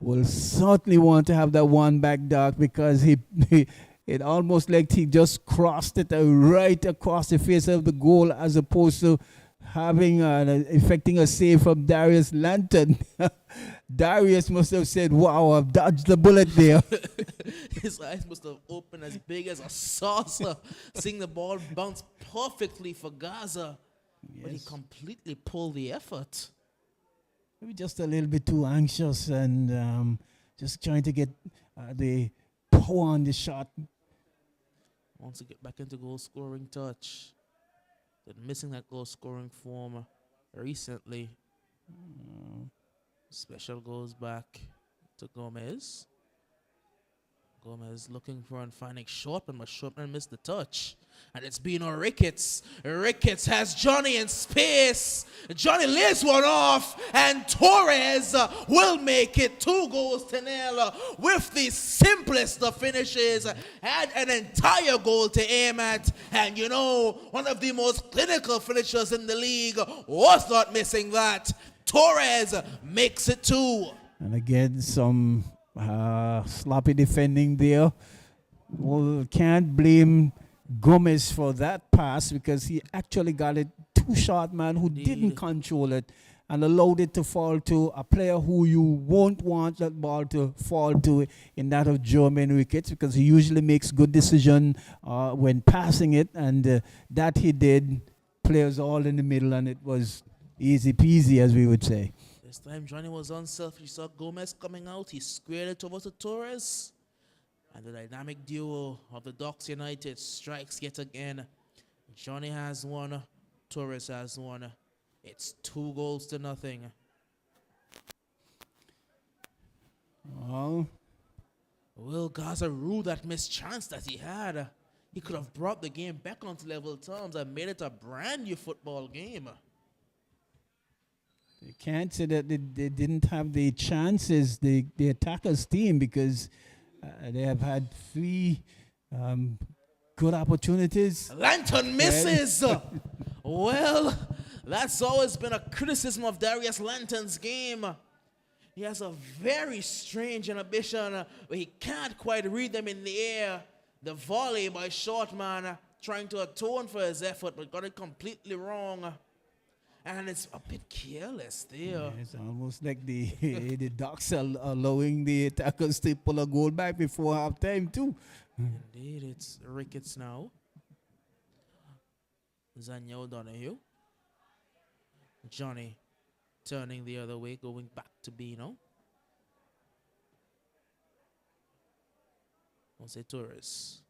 will certainly want to have that one back dark, because it almost like he just crossed it right across the face of the goal, as opposed to having effecting a save from Darius Lantern. Darius must have said, wow, I've dodged the bullet there. His eyes must have opened as big as a saucer, seeing the ball bounce perfectly for Gaza. Yes. But he completely pulled the effort. Maybe just a little bit too anxious and just trying to get the power on the shot. Wants to get back into goal-scoring touch. Been missing that goal-scoring form recently. Special goes back to Gomez. Gomez looking for and finding Shortman, but Shortman missed the touch. And it's Bino Ricketts. Ricketts has Johnny in space. Johnny lays one off, and Torres will make it 2-0 with the simplest of finishes. Had an entire goal to aim at. And one of the most clinical finishers in the league was not missing that. Torres makes it 2. And again, some sloppy defending there. Well, can't blame Gomez for that pass, because he actually got it too short, man, who didn't control it and allowed it to fall to a player who you won't want that ball to fall to, in that of Jermaine Ricketts, because he usually makes good decision when passing it, and that he did. Players all in the middle, and it was easy peasy, as we would say. This time Johnny was unselfish. He saw Gomez coming out. He squared it over to Torres. And the dynamic duo of the Docks United strikes yet again. Johnny has one. Torres has one. It's 2-0. Oh. Will Gaza rule that missed chance that he had? He could have brought the game back onto level terms and made it a brand new football game. You can't say that they didn't have the chances, the attackers team, because They have had 3 good opportunities. Lantern misses. Well, that's always been a criticism of Darius Lantern's game. He has a very strange inhibition where he can't quite read them in the air. The volley by Shortman trying to atone for his effort, but got it completely wrong. And it's a bit careless there. Yeah, it's almost like the the Ducks are allowing the attackers to pull a goal back before halftime too. Indeed, it's Ricketts now. Zanyo Donahue. Johnny turning the other way, going back to Bino. Jose Torres.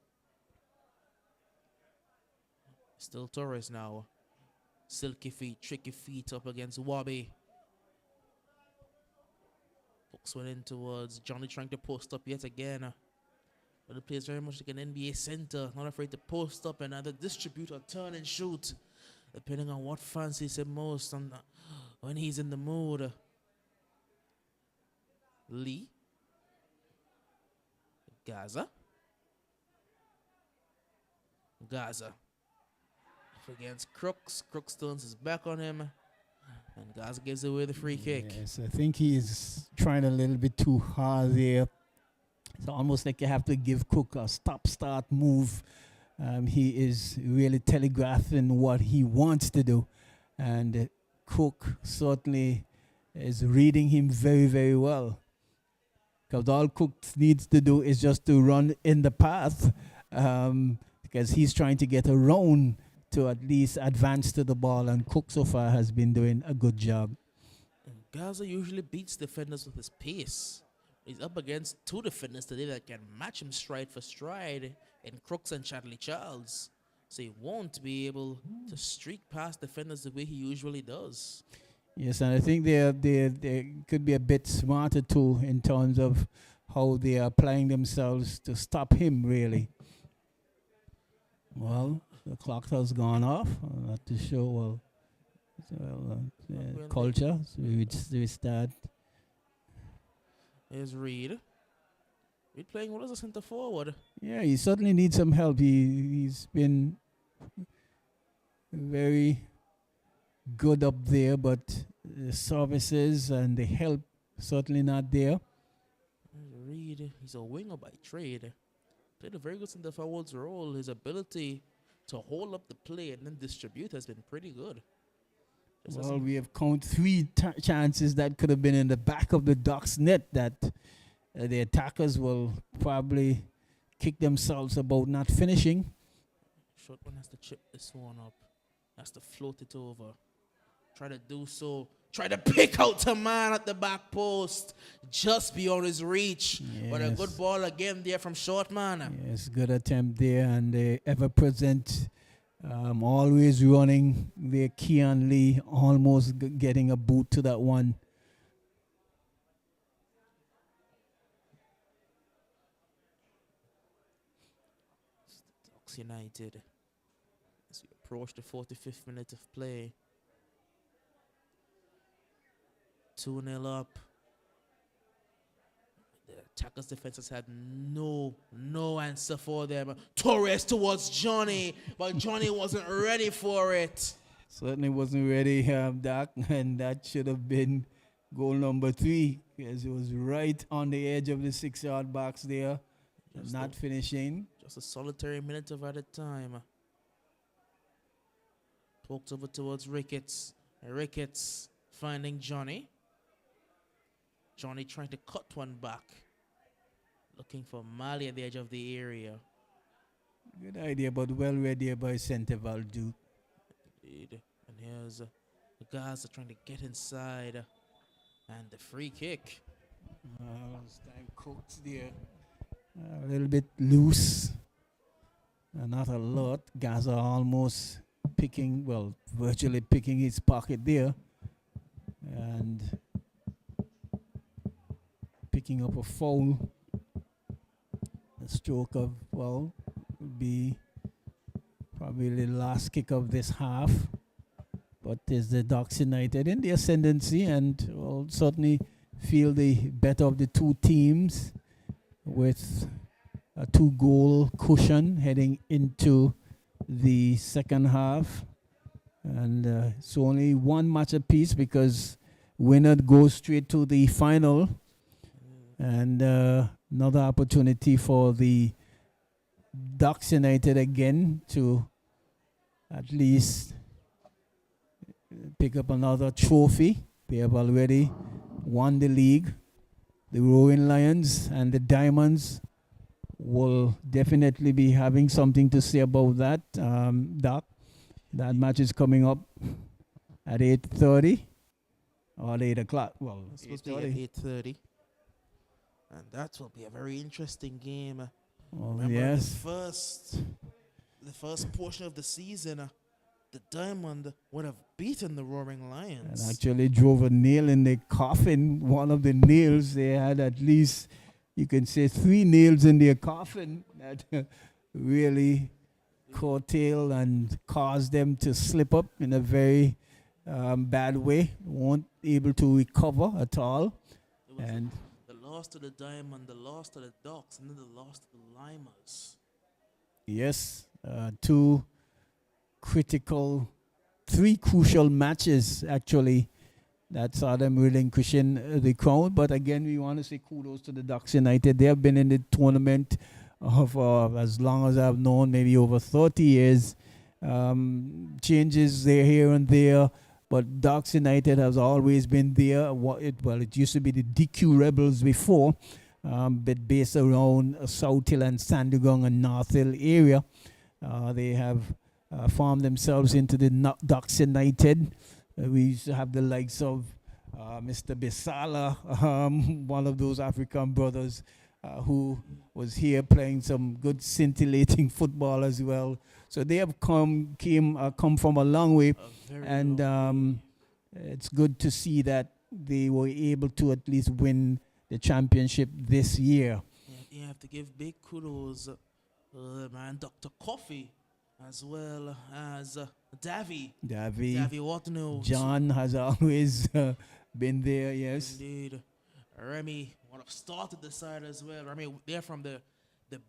Still Torres now. Silky feet, tricky feet up against Wabi. Folks went in towards Johnny trying to post up yet again. But it plays very much like an NBA center, not afraid to post up and either distribute or turn and shoot, depending on what fancies him most and when he's in the mood. Lee. Gaza. Against Crooks. Crooks turns his back on him. And Gaza gives away the free kick. Yes, I think he is trying a little bit too hard there. It's almost like you have to give Cook a stop-start move. He is really telegraphing what he wants to do. And Cook certainly is reading him very, very well. Because all Cook needs to do is just to run in the path. Because he's trying to get around to at least advance to the ball, and Cook so far has been doing a good job. Gaza usually beats defenders with his pace. He's up against 2 defenders today that can match him stride for stride in Crooks and Chadley Charles. So he won't be able to streak past defenders the way he usually does. Yes, and I think they could be a bit smarter too in terms of how they are applying themselves to stop him, really. Well, the clock has gone off. Not to show culture. So we start. Here's Reed. Reed playing well as a centre forward. Yeah, he certainly needs some help. He's been very good up there, but the services and the help certainly not there. Reed, he's a winger by trade. Played a very good centre forward's role. His ability to hold up the play and then distribute has been pretty good. Well, we have counted 3 chances that could have been in the back of the Ducks net that the attackers will probably kick themselves about not finishing. Short one has to chip this one up. Has to float it over. Try to do so. Try to pick out the man at the back post. Just beyond his reach. Yes. But a good ball again there from Shortman. Yes, good attempt there. And the ever-present, always running there, Keon Lee, almost getting a boot to that one. Ducks United as we approach the 45th minute of play. 2-0 up. The attackers' defense has had no answer for them. Torres towards Johnny, but Johnny wasn't ready for it. Certainly wasn't ready, Doc, and that should have been goal number 3, because it was right on the edge of the 6-yard box there, not finishing. Just a solitary minute of added time. Poked over towards Ricketts. Ricketts finding Johnny. Johnny trying to cut one back. Looking for Mali at the edge of the area. Good idea, but well read here by Centerval Duke. Indeed. And here's Gaza trying to get inside. And the free kick. This time Cook's there. A little bit loose. Not a lot. Gaza almost picking, well, virtually picking his pocket there. And picking up a foul. A stroke of, well, would be probably the last kick of this half. But is the Ducks United in the ascendancy and will certainly feel the better of the 2 teams. with a 2-goal cushion heading into the second half. And it's only one match apiece because winner goes straight to the final. And another opportunity for the Ducks United again to at least pick up another trophy. They have already won the league. The Roaring Lions and the Diamonds will definitely be having something to say about that. Doc, that match is coming up at 8:30 or 8 o'clock. Well, It's supposed to be at 8:30. And that will be a very interesting game. Remember yes. the first portion of the season, the Diamond would have beaten the Roaring Lions. And actually drove a nail in the coffin. One of the nails, they had at least, you can say, 3 nails in their coffin that really curtailed and caused them to slip up in a very bad way. Weren't able to recover at all. And the loss to the Diamond, the loss to the Ducks, and then the loss to the Limers. yes, 2 critical, 3 crucial matches actually that saw them relinquishing the crown. But again, we want to say kudos to the Ducks United. They have been in the tournament of as long as I've known, maybe over 30 years. Changes there, here and there, but Ducks United has always been there. It used to be the DQ Rebels before, but based around South Hill and Sandigong and North Hill area. They have formed themselves into the Ducks United. We used to have the likes of Mr. Bisala, one of those African brothers who was here playing some good scintillating football as well. So they have come from a long way, and it's good to see that they were able to at least win the championship this year. You have to give big kudos, man, Dr. Coffee, as well as Davy Waternow. John has always been there, yes. Indeed. Remy would have started the side as well. Remy, they're from the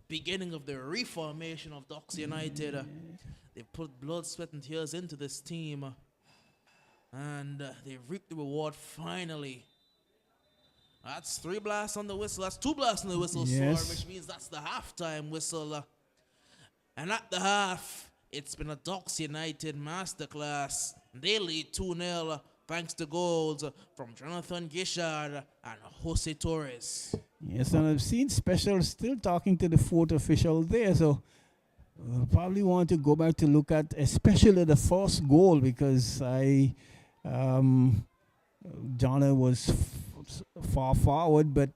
beginning of the reformation of Ducks United. They put blood, sweat, and tears into this team. And they reaped the reward finally. That's 3 blasts on the whistle. That's 2 blasts on the whistle, yes. Sir, which means that's the halftime whistle. And at the half, it's been a Ducks United masterclass. They lead 2-0 thanks to goals from Jonathan Gishard and Jose Torres. Yes, and I've seen Special still talking to the 4th official there, so we'll probably want to go back to look at especially the first goal, because Jonna was far forward, but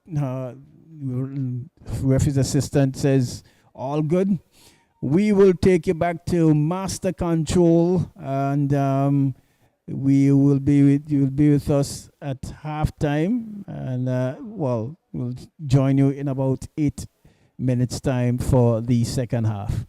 referee's assistant says all good. We will take you back to master control, and you'll be with us at halftime, and we'll join you in about 8 minutes time for the second half.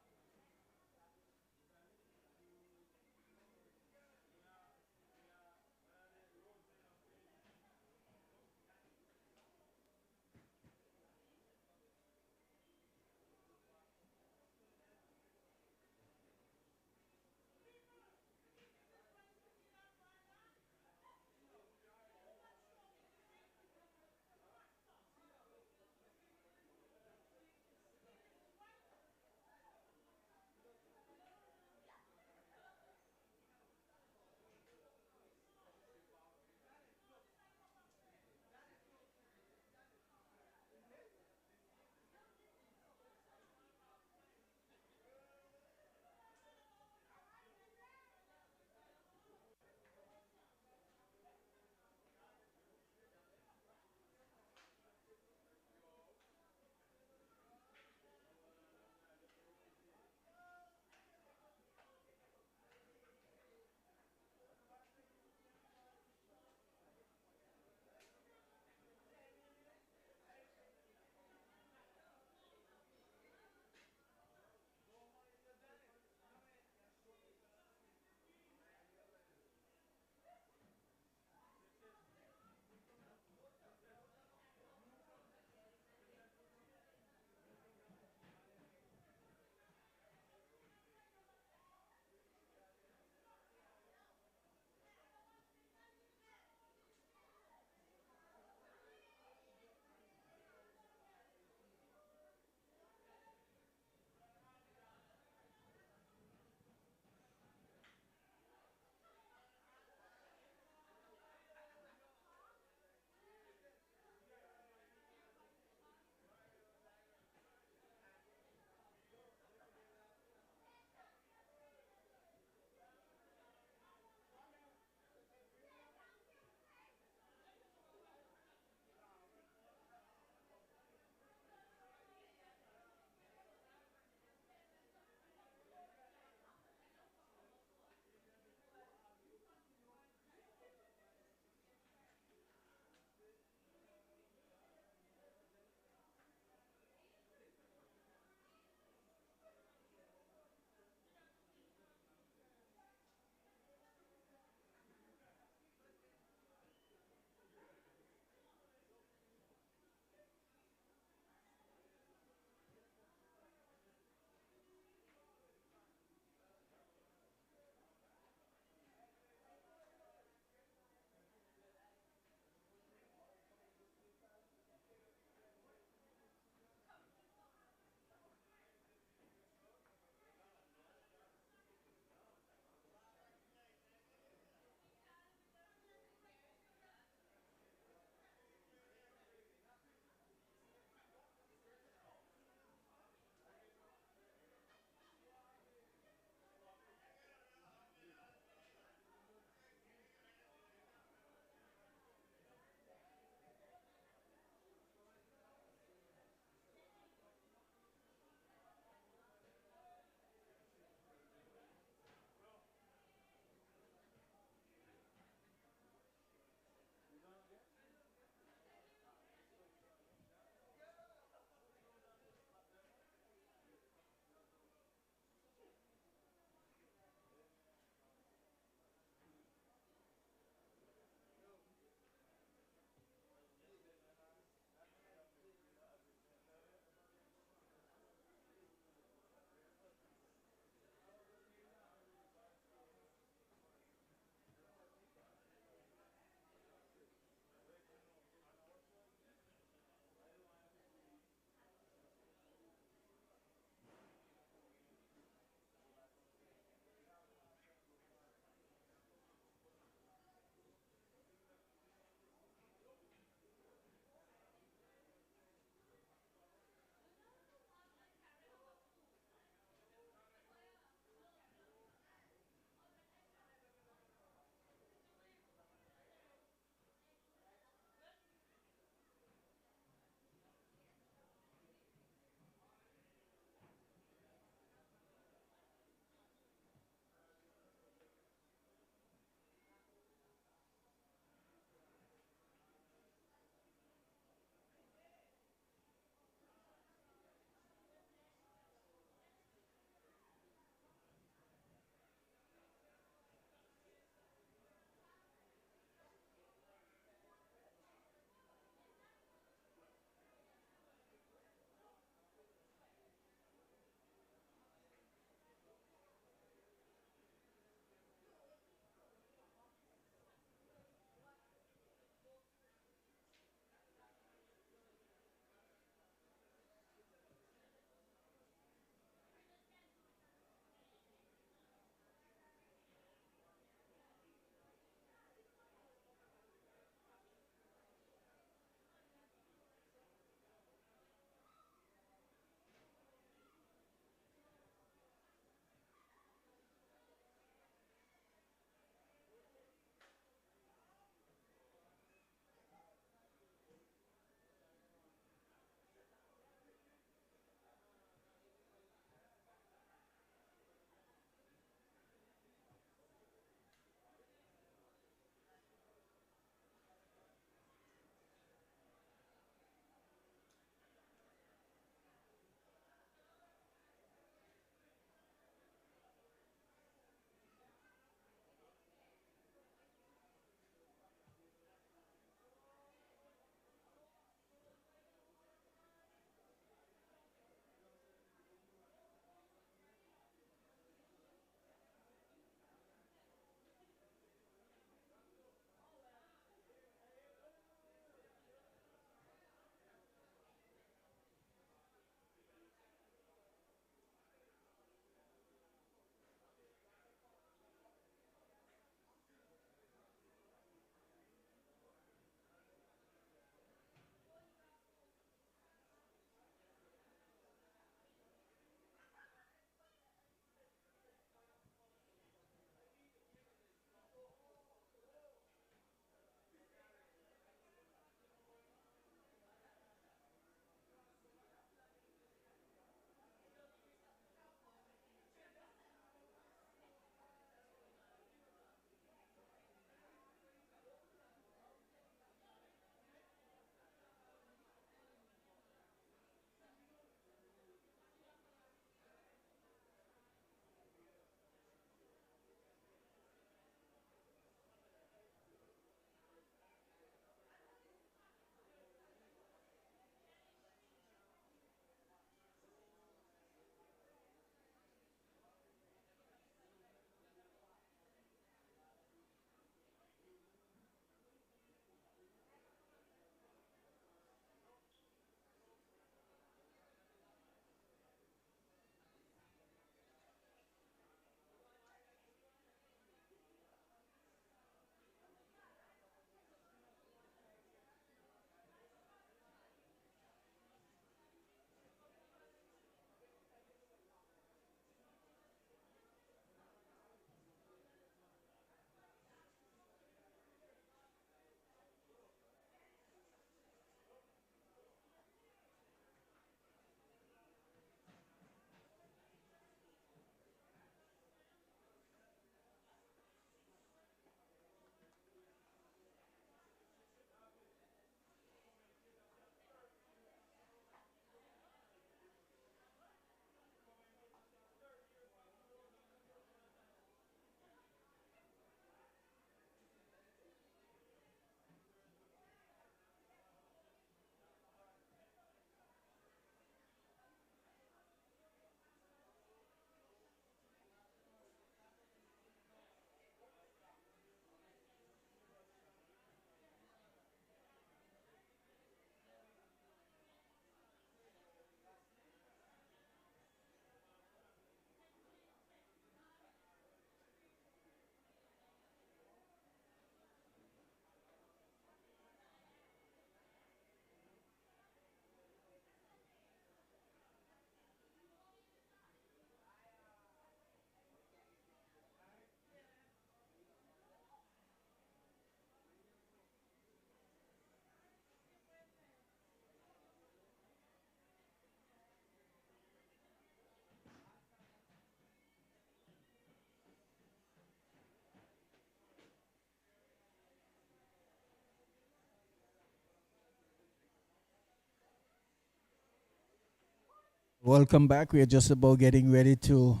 Welcome back. We are just about getting ready to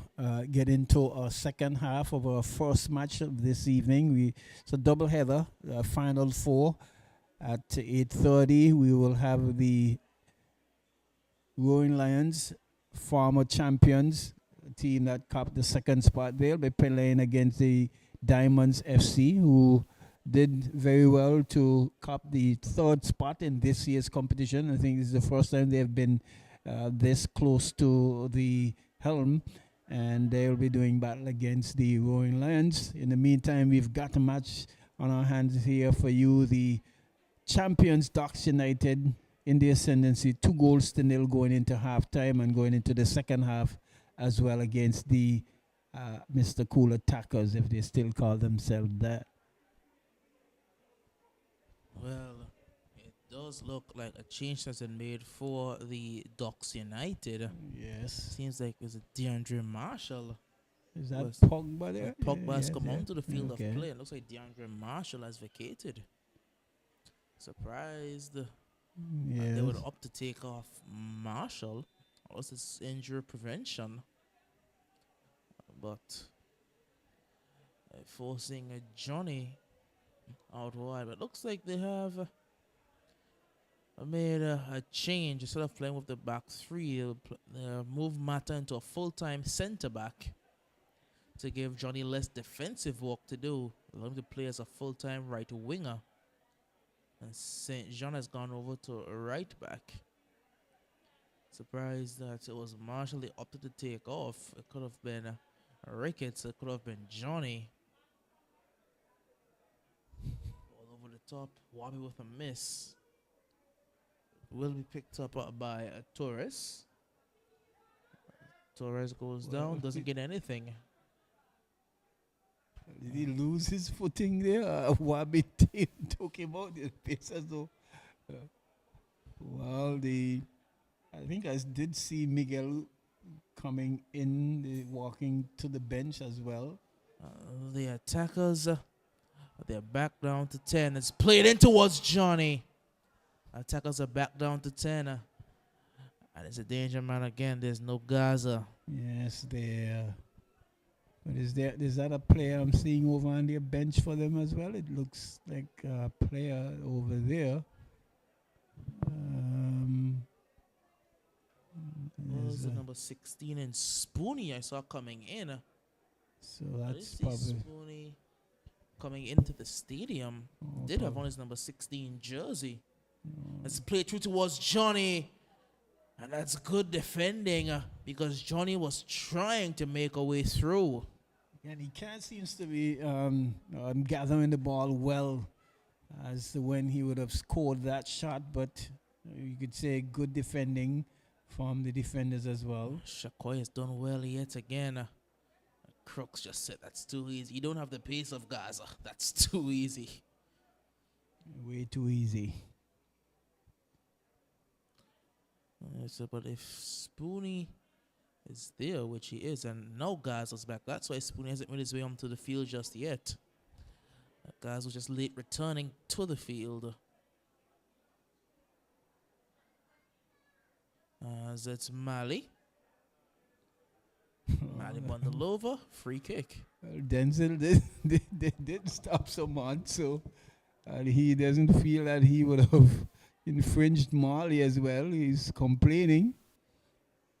get into our second half of our first match of this evening. It's a double header, final four at 8:30. We will have the Roaring Lions, former champions, team that capped the second spot. They'll be playing against the Diamonds FC, who did very well to cap the third spot in this year's competition. I think this is the first time they've been this close to the helm, and they'll be doing battle against the Roaring Lions. In the meantime, we've got a match on our hands here for you. The champions, Docks United, in the ascendancy, 2-0 going into halftime and going into the second half as well against the Mr. Cool Attackers, if they still call themselves that. Well, it does look like a change has been made for the Docks United. Yes. Seems like it's a DeAndre Marshall. Is that Was- Pogba there? Pogba has Yes, come yeah. onto the field Okay. of play. It looks like DeAndre Marshall has vacated. Surprised they Yes. would opt to take off Marshall. Also, it's injury prevention. But forcing Johnny out wide. But looks like they have made a change. Instead of playing with the back three, they'll move Mata into a full-time centre back to give Johnny less defensive work to do. Allow him to play as a full-time right winger. And St. John has gone over to a right back. Surprised that it was Marshall they opted to take off. It could have been Ricketts. It could have been Johnny. All over the top. Wabi with a miss. Will be picked up by Torres. Torres goes down. Doesn't get anything. Did he lose his footing there? Wabi took him out. The pace as though. Well, I think I did see Miguel coming in, walking to the bench as well. The attackers, they're back down to 10. It's played in towards Johnny. Attackers are back down to 10. And it's a danger man again. There's no Gaza. Yes, there. But is that a player I'm seeing over on their bench for them as well? It looks like a player over there. Was the number 16 and Spoonie I saw coming in. So I didn't that's see probably Spoonie coming into the stadium. Did have probably- on his number 16 jersey. It's played through towards Johnny. And that's good defending because Johnny was trying to make a way through. And he can't seems to be gathering the ball well as to when he would have scored that shot, but you could say good defending from the defenders as well. Shakoy has done well yet again. Crooks just said that's too easy. You don't have the pace of Gaza. That's too easy. Way too easy. But if Spoonie is there, which he is, and now Gaza's back, that's why Spoonie hasn't made his way onto the field just yet. Gaza was just late returning to the field. As it's Mali. Mali bundled over, free kick. Well, Denzel did stop someone, so he doesn't feel that he would have infringed Marley as well. He's complaining.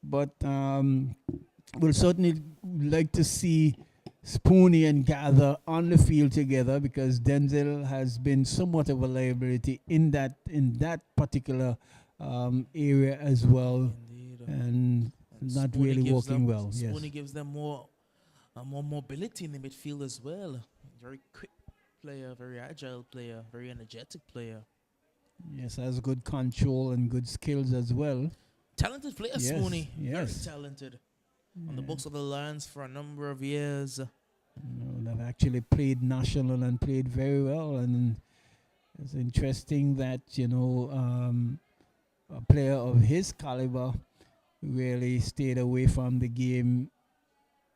But we'll certainly like to see Spoonie and Gather on the field together because Denzel has been somewhat of a liability in that particular area as well. Indeed. And not Spoonie really gives working them- well. Yes. Spoonie gives them more mobility in the midfield as well. Very quick player, very agile player, very energetic player. Yes, has good control and good skills as well. Talented player, Yes, Spoonie. yes. Very talented. On the books of the Lions for a number of years. They've actually played national and played very well. And it's interesting that, a player of his caliber really stayed away from the game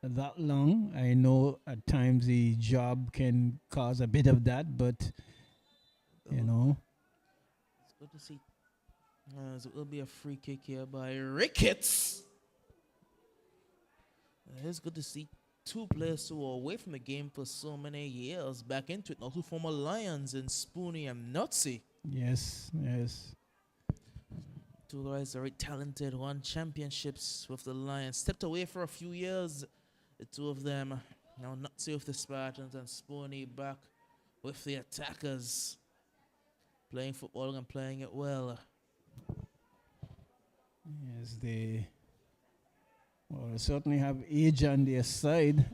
that long. I know at times the job can cause a bit of that, but, It's good to see. So it will be a free kick here by Ricketts. It's good to see two players who were away from the game for so many years back into it. Now two former Lions in Spoonie and Nutsy. Yes, yes. Two guys very talented, won championships with the Lions. Stepped away for a few years, the two of them. Now Nutsy with the Spartans and Spoonie back with the Attackers. Playing football and playing it well. Yes, they certainly have age on their side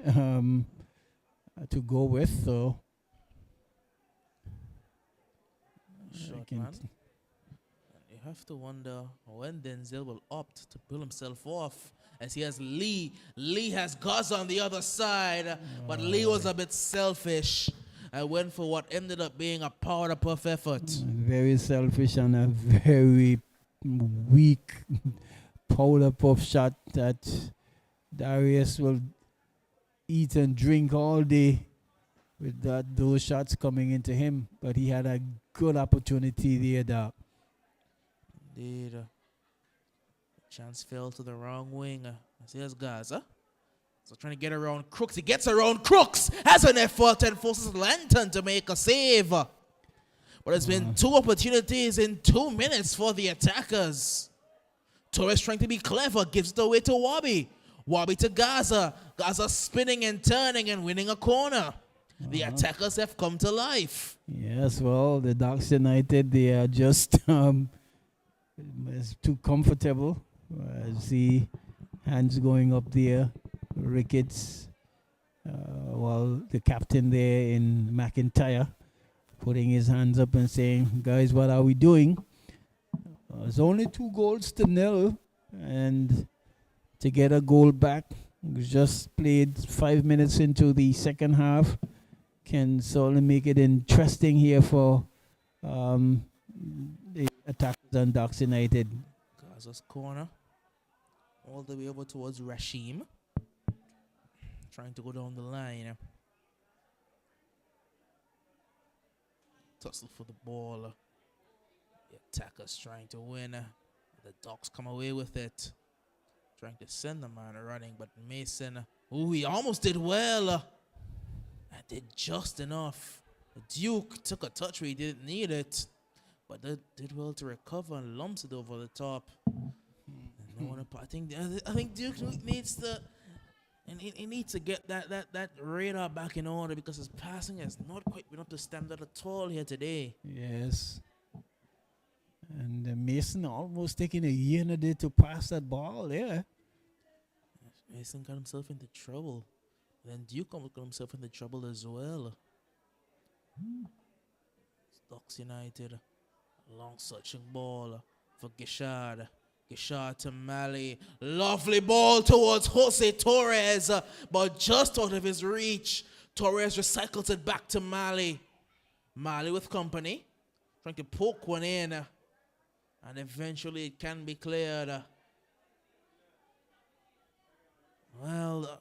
to go with, so Short man. You have to wonder when Denzel will opt to pull himself off, as he has Lee. Lee has Gaza on the other side, but Lee was a bit selfish. I went for what ended up being a powder puff effort. Very selfish and a very weak powder puff shot that Darius will eat and drink all day with those shots coming into him. But he had a good opportunity there, Doc. Indeed. Chance fell to the wrong wing. Here's Gaza. So trying to get around Crooks. He gets around Crooks. Has an effort and forces Lantern to make a save. But it's been two opportunities in 2 minutes for the Attackers. Torres trying to be clever. Gives it away to Wabi. Wabi to Gaza. Gaza spinning and turning and winning a corner. The Attackers have come to life. Yes, well, the Ducks United, they are just it's too comfortable. See hands going up there. Ricketts, while the captain there in McIntyre putting his hands up and saying, guys, what are we doing? It's only 2-0, and to get a goal back, we just played 5 minutes into the second half, can certainly make it interesting here for the Attackers and Ducks United. Gaza's corner, all the way over towards Rashim. Trying to go down the line. Tussle for the ball. The Attackers trying to win. The Ducks come away with it. Trying to send the man running, but Mason, he almost did well. And did just enough. The Duke took a touch where he didn't need it, but did well to recover and lumps it over the top. I think Duke needs to. And he needs to get that radar back in order, because his passing has not quite been up to standard at all here today. Yes. And Mason almost taking a year and a day to pass that ball there. Mason got himself into trouble. Then Duke got himself into trouble as well. Ducks United. Long searching ball for Gishard. Gishard to Mali. Lovely ball towards Jose Torres, but just out of his reach. Torres recycles it back to Mali. Mali with company. Trying to poke one in. And eventually it can be cleared. Well,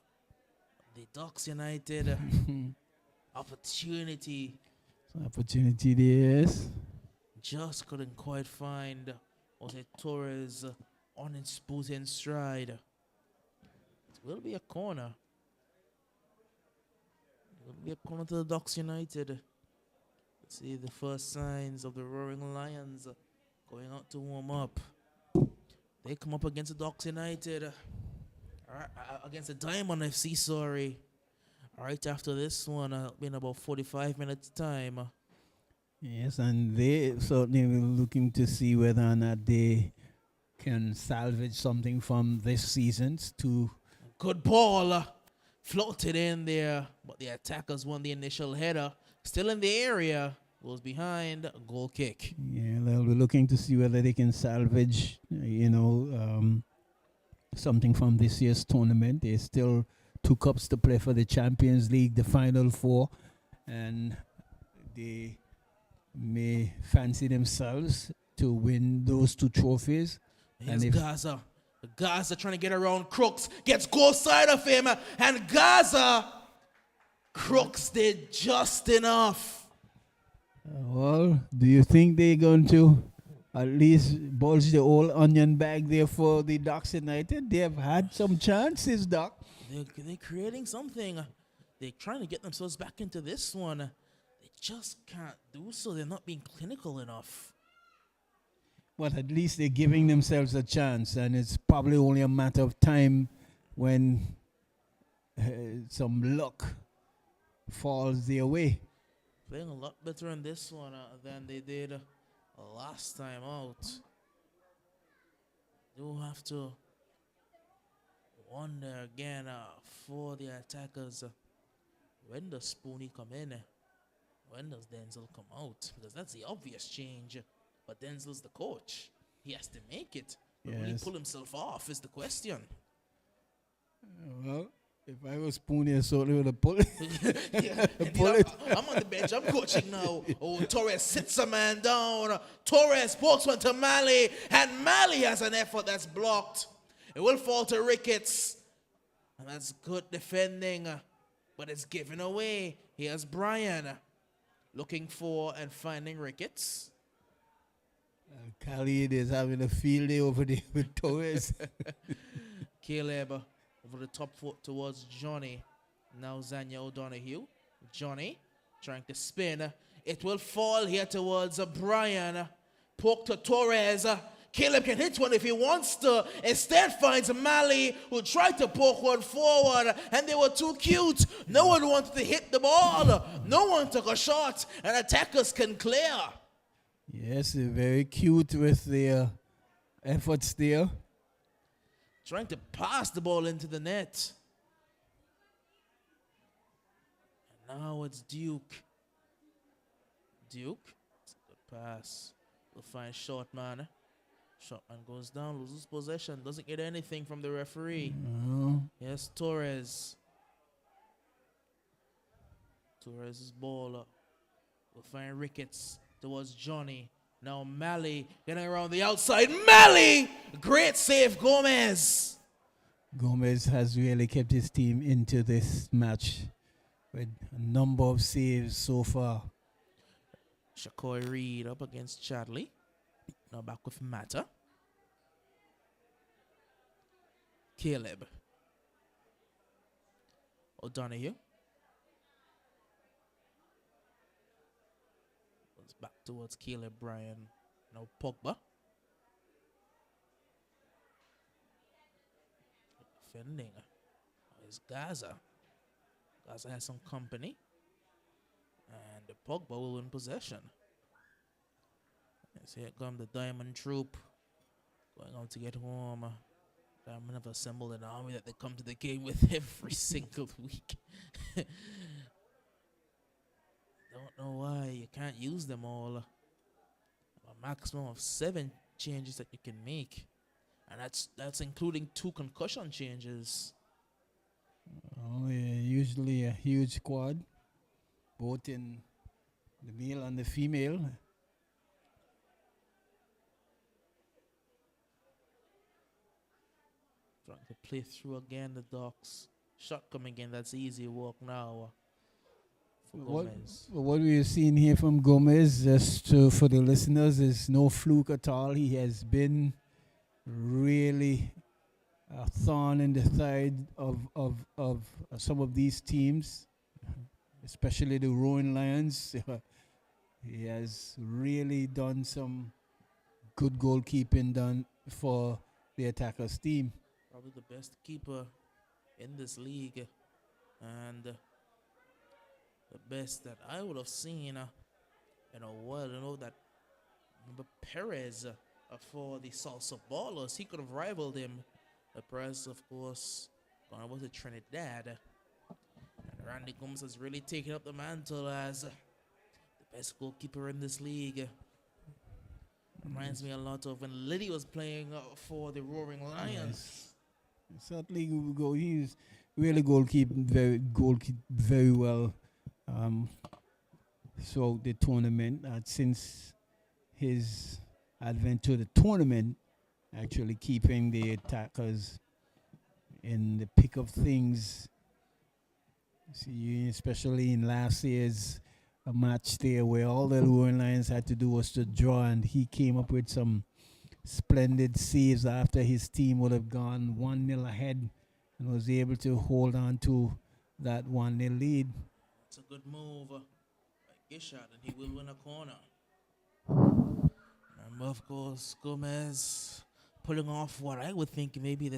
the Ducks United opportunity. Opportunity there, yes. Just couldn't quite find Jose Torres on his boot in stride. It will be a corner. It will be a corner to the Ducks United. Let's see the first signs of the Roaring Lions going out to warm up. They come up against the Ducks United. Against the Diamond FC, sorry. Right after this one, in about 45 minutes time. Yes, and they certainly will looking to see whether or not they can salvage something from this season's to. Good ball. Floated in there, but the Attackers won the initial header. Still in the area. Goes behind. A goal kick. Yeah, they'll be looking to see whether they can salvage, something from this year's tournament. There's still 2 cups to play for the Champions League, the Final Four, and they may fancy themselves to win those 2 trophies. Here's Gaza. Gaza trying to get around Crooks. Gets goal side of him. And Gaza. Crooks did just enough. Well, do you think they're going to at least bulge the old onion bag there for the Ducks United? They have had some chances, Doc. they're creating something. They're trying to get themselves back into this one. They just can't do so. They're not being clinical enough. But at least they're giving themselves a chance, and it's probably only a matter of time when some luck falls their way. Playing a lot better in this one than they did last time out. Do have to wonder again for the attackers, when does Spoonie come in? When does Denzel come out? Because that's the obvious change. But Denzel's the coach. He has to make it. But will he pull himself off is the question. Well, if I was Spoonie, I certainly would have pulled it. I'm on the bench. I'm coaching now. Oh, Torres sits a man down. Torres pokes one to Mali. And Mali has an effort that's blocked. It will fall to Ricketts. And that's good defending. But it's given away. Here's Brian looking for and finding Ricketts. Khalid is having a field day over there with Torres. Caleb over the top foot towards Johnny. Now Zanya O'Donoghue. Johnny trying to spin. It will fall here towards Brian. Poke to Torres. Caleb can hit one if he wants to. Instead finds Mali, who tried to poke one forward, and they were too cute. No one wanted to hit the ball. No one took a shot, and attackers can clear. Yes, they're very cute with their efforts there. Trying to pass the ball into the net. And now it's Duke. Duke, it's a good pass. We'll find Shortman. Shortman goes down, loses possession, doesn't get anything from the referee. Yes, Torres. Torres' ball. We'll find Ricketts towards Johnny. Now Mali getting around the outside. Mali! Great save, Gomez. Gomez has really kept his team into this match with a number of saves so far. Shakoy Reed up against Chadley. Now back with Mata. Caleb. O'Donoghue. Back towards Caleb Bryan. Now Pogba. Defending. It's Gaza. Gaza has some company. And the Pogba will win possession. Yes, here comes the Diamond Troop. Going out to get home. Diamond have assembled an army that they come to the game with every single week. Don't know why you can't use them all. A maximum of 7 changes that you can make, and that's including 2 concussion changes. Oh yeah, usually a huge squad, both in the male and the female. Trying to play through again the Docks. Shot coming in. That's easy work now. What we're seeing here from Gomez, for the listeners, is no fluke at all. He has been really a thorn in the side of some of these teams, especially the Rowan Lions. He has really done some good goalkeeping done for the attackers team. Probably the best keeper in this league, and the best that I would have seen in a while. I know that Perez for the Salsa Ballers, he could have rivaled him. Perez, of course, gone over to Trinidad. And Randy Gomes has really taken up the mantle as the best goalkeeper in this league. Reminds me a lot of when Liddy was playing for the Roaring Lions. Yes. Certainly, he's really goalkeeping very well. So the tournament, since his advent to the tournament, actually keeping the attackers in the pick of things. See, especially in last year's match there, where all the Rowan Lions had to do was to draw, and he came up with some splendid saves after his team would have gone 1-0 ahead and was able to hold on to that 1-0 lead. It's a good move by Gishad, and he will win a corner. And of course, Gomez pulling off what I would think maybe the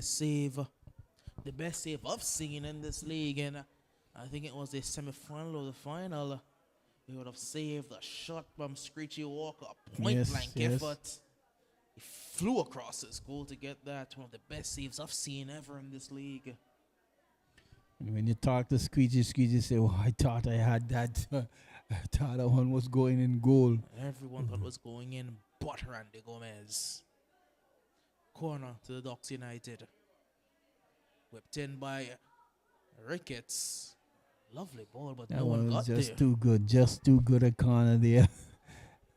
best save I've seen in this league. And I think it was the semi-final or the final. He would have saved a shot from Screechy Walker, point-blank effort. He flew across his goal to get that. One of the best saves I've seen ever in this league. And when you talk to Screechy say, "Oh, I thought I had that. I thought that one was going in goal." Everyone thought it was going in, but Randy Gomez. Corner to the Ducks United. Whipped in by Ricketts. Lovely ball, but That no one one got was just there. just too good a corner there.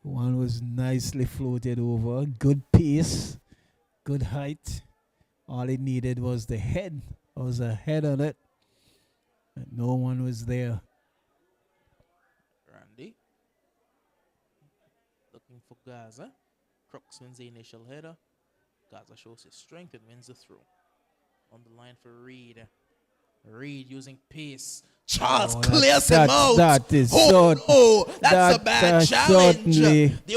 One was nicely floated over. Good pace, good height. All it needed was the head. There was a head on it. And no one was there. Randy. Looking for Gaza. Crooks wins the initial header. Gaza shows his strength and wins the throw. On the line for Reed. Reed using pace. Charles clears him out. That is that's a bad challenge. Certainly. The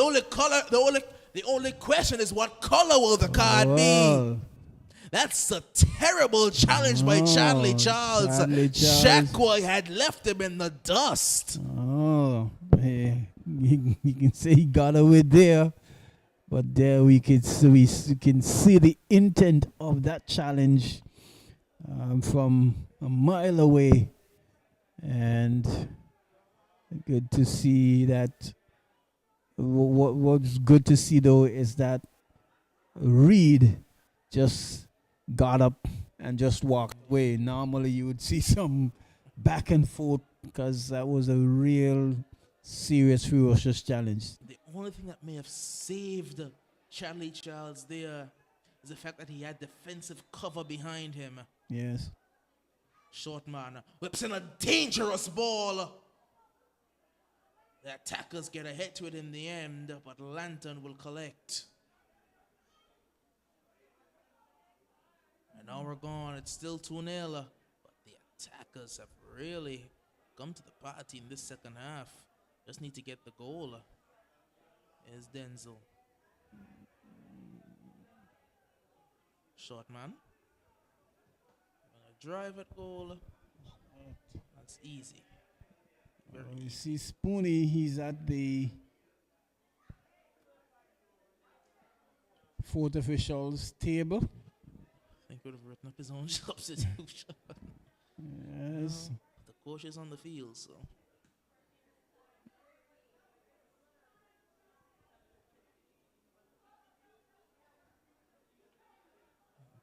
only question is what color will the card be? That's a terrible challenge by Charlie Charles. Shaqua had left him in the dust. Oh, hey, you can say he got away there, but there we can see the intent of that challenge from a mile away, and good to see that. What's good to see though is that Reed just got up and just walked away. Normally you would see some back and forth because that was a real serious, ferocious challenge. The only thing that may have saved Charlie Charles there is the fact that he had defensive cover behind him. Yes. Short man whips in a dangerous ball. The attackers get ahead to it in the end, but Lantern will collect. And now we're gone. It's still 2-0. But the attackers have really come to the party in this second half. Just need to get the goal. Here's Denzel. Short man. Drive at goal. That's easy. You see Spoonie, he's at the fourth official's table. I think he would have written up his own substitution. Yes. The coach is on the field, so.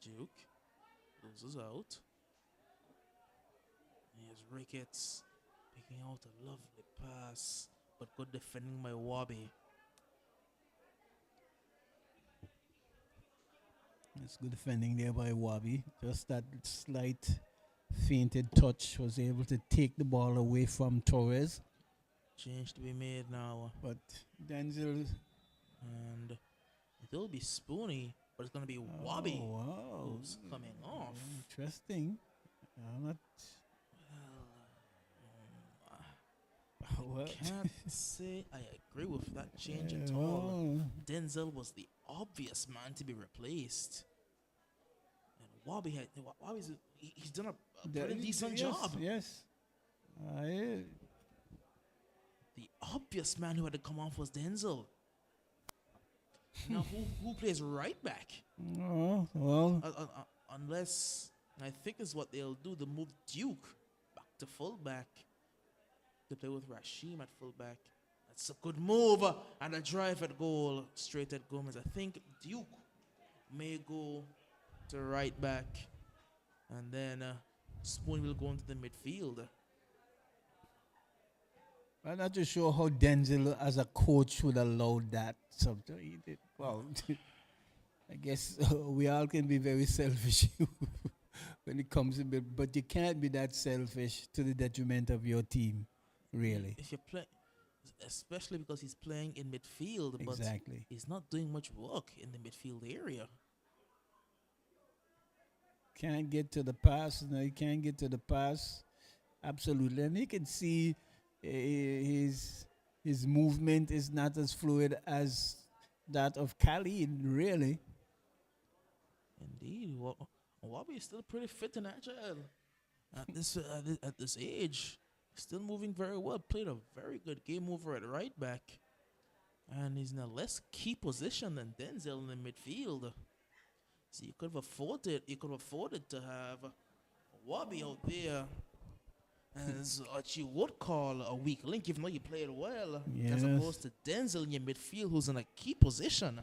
Duke loses out. Here's Ricketts picking out a lovely pass, but good defending by Wabi. It's good defending there by Wabi. Just that slight fainted touch was able to take the ball away from Torres. Change to be made now. But Denzel. And it'll be Spoonie, but it's going to be Wabi who's coming off. Interesting. Not. I can't say I agree with that change at all. Denzel was the obvious man to be replaced. And Wabi's he's done a pretty decent job. Yes. The obvious man who had to come off was Denzel. Now who plays right back? Oh, well. Unless, I think is what they'll do, they move Duke back to fullback. They play with Rashim at fullback. That's a good move. And a drive at goal straight at Gomez. I think Duke may go to right back. And then Spoon will go into the midfield. I'm not too sure how Denzel as a coach would allow that. Well, I guess we all can be very selfish when it comes to it, but you can't be that selfish to the detriment of your team, really. If you play, especially because he's playing in midfield, exactly. But he's not doing much work in the midfield area. can't get to the pass. No, he can't get to the pass. Absolutely, and you can see his movement is not as fluid as that of Khalid. Really, Indeed, Wabi is still pretty fit and agile at this age. Still moving very well. Played a very good game over at right back, and he's in a less key position than Denzel in the midfield. So you could have afforded. You could have afforded to have Wabi out there as what you would call a weak link, even though you played well, as yes, opposed to Denzel in your midfield, who's in a key position,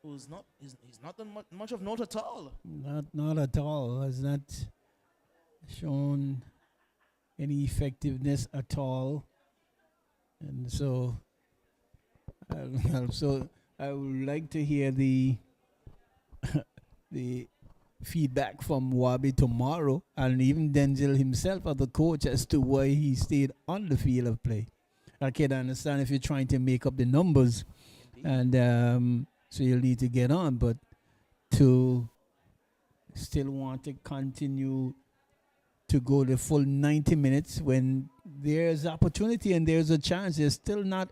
who's not he's not done much of note at all. not at all. Has not shown any effectiveness at all, and so so I would like to hear the the feedback from Wabi tomorrow, and even Denzel himself as the coach as to why he stayed on the field of play. I can understand if you're trying to make up the numbers, Indeed. and so you'll need to get on, but to still want to continue to go the full 90 minutes when there's opportunity and there's a chance. There's still not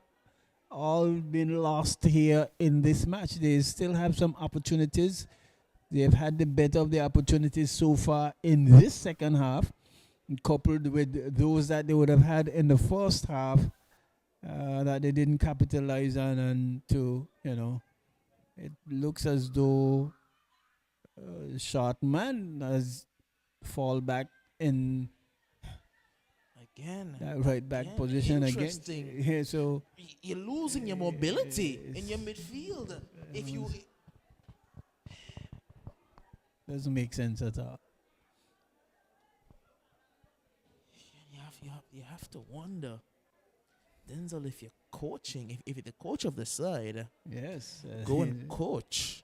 all been lost here in this match. They still have some opportunities. They've had the better of the opportunities so far in this second half, coupled with those that they would have had in the first half that they didn't capitalize on. And it looks as though short man has fall back in Again, that right back position again. interesting. Yeah, so You're losing your mobility in your midfield. If you doesn't make sense at all. you have to wonder, Denzel, if you're coaching, if you're the coach of the side, Yes. go and coach.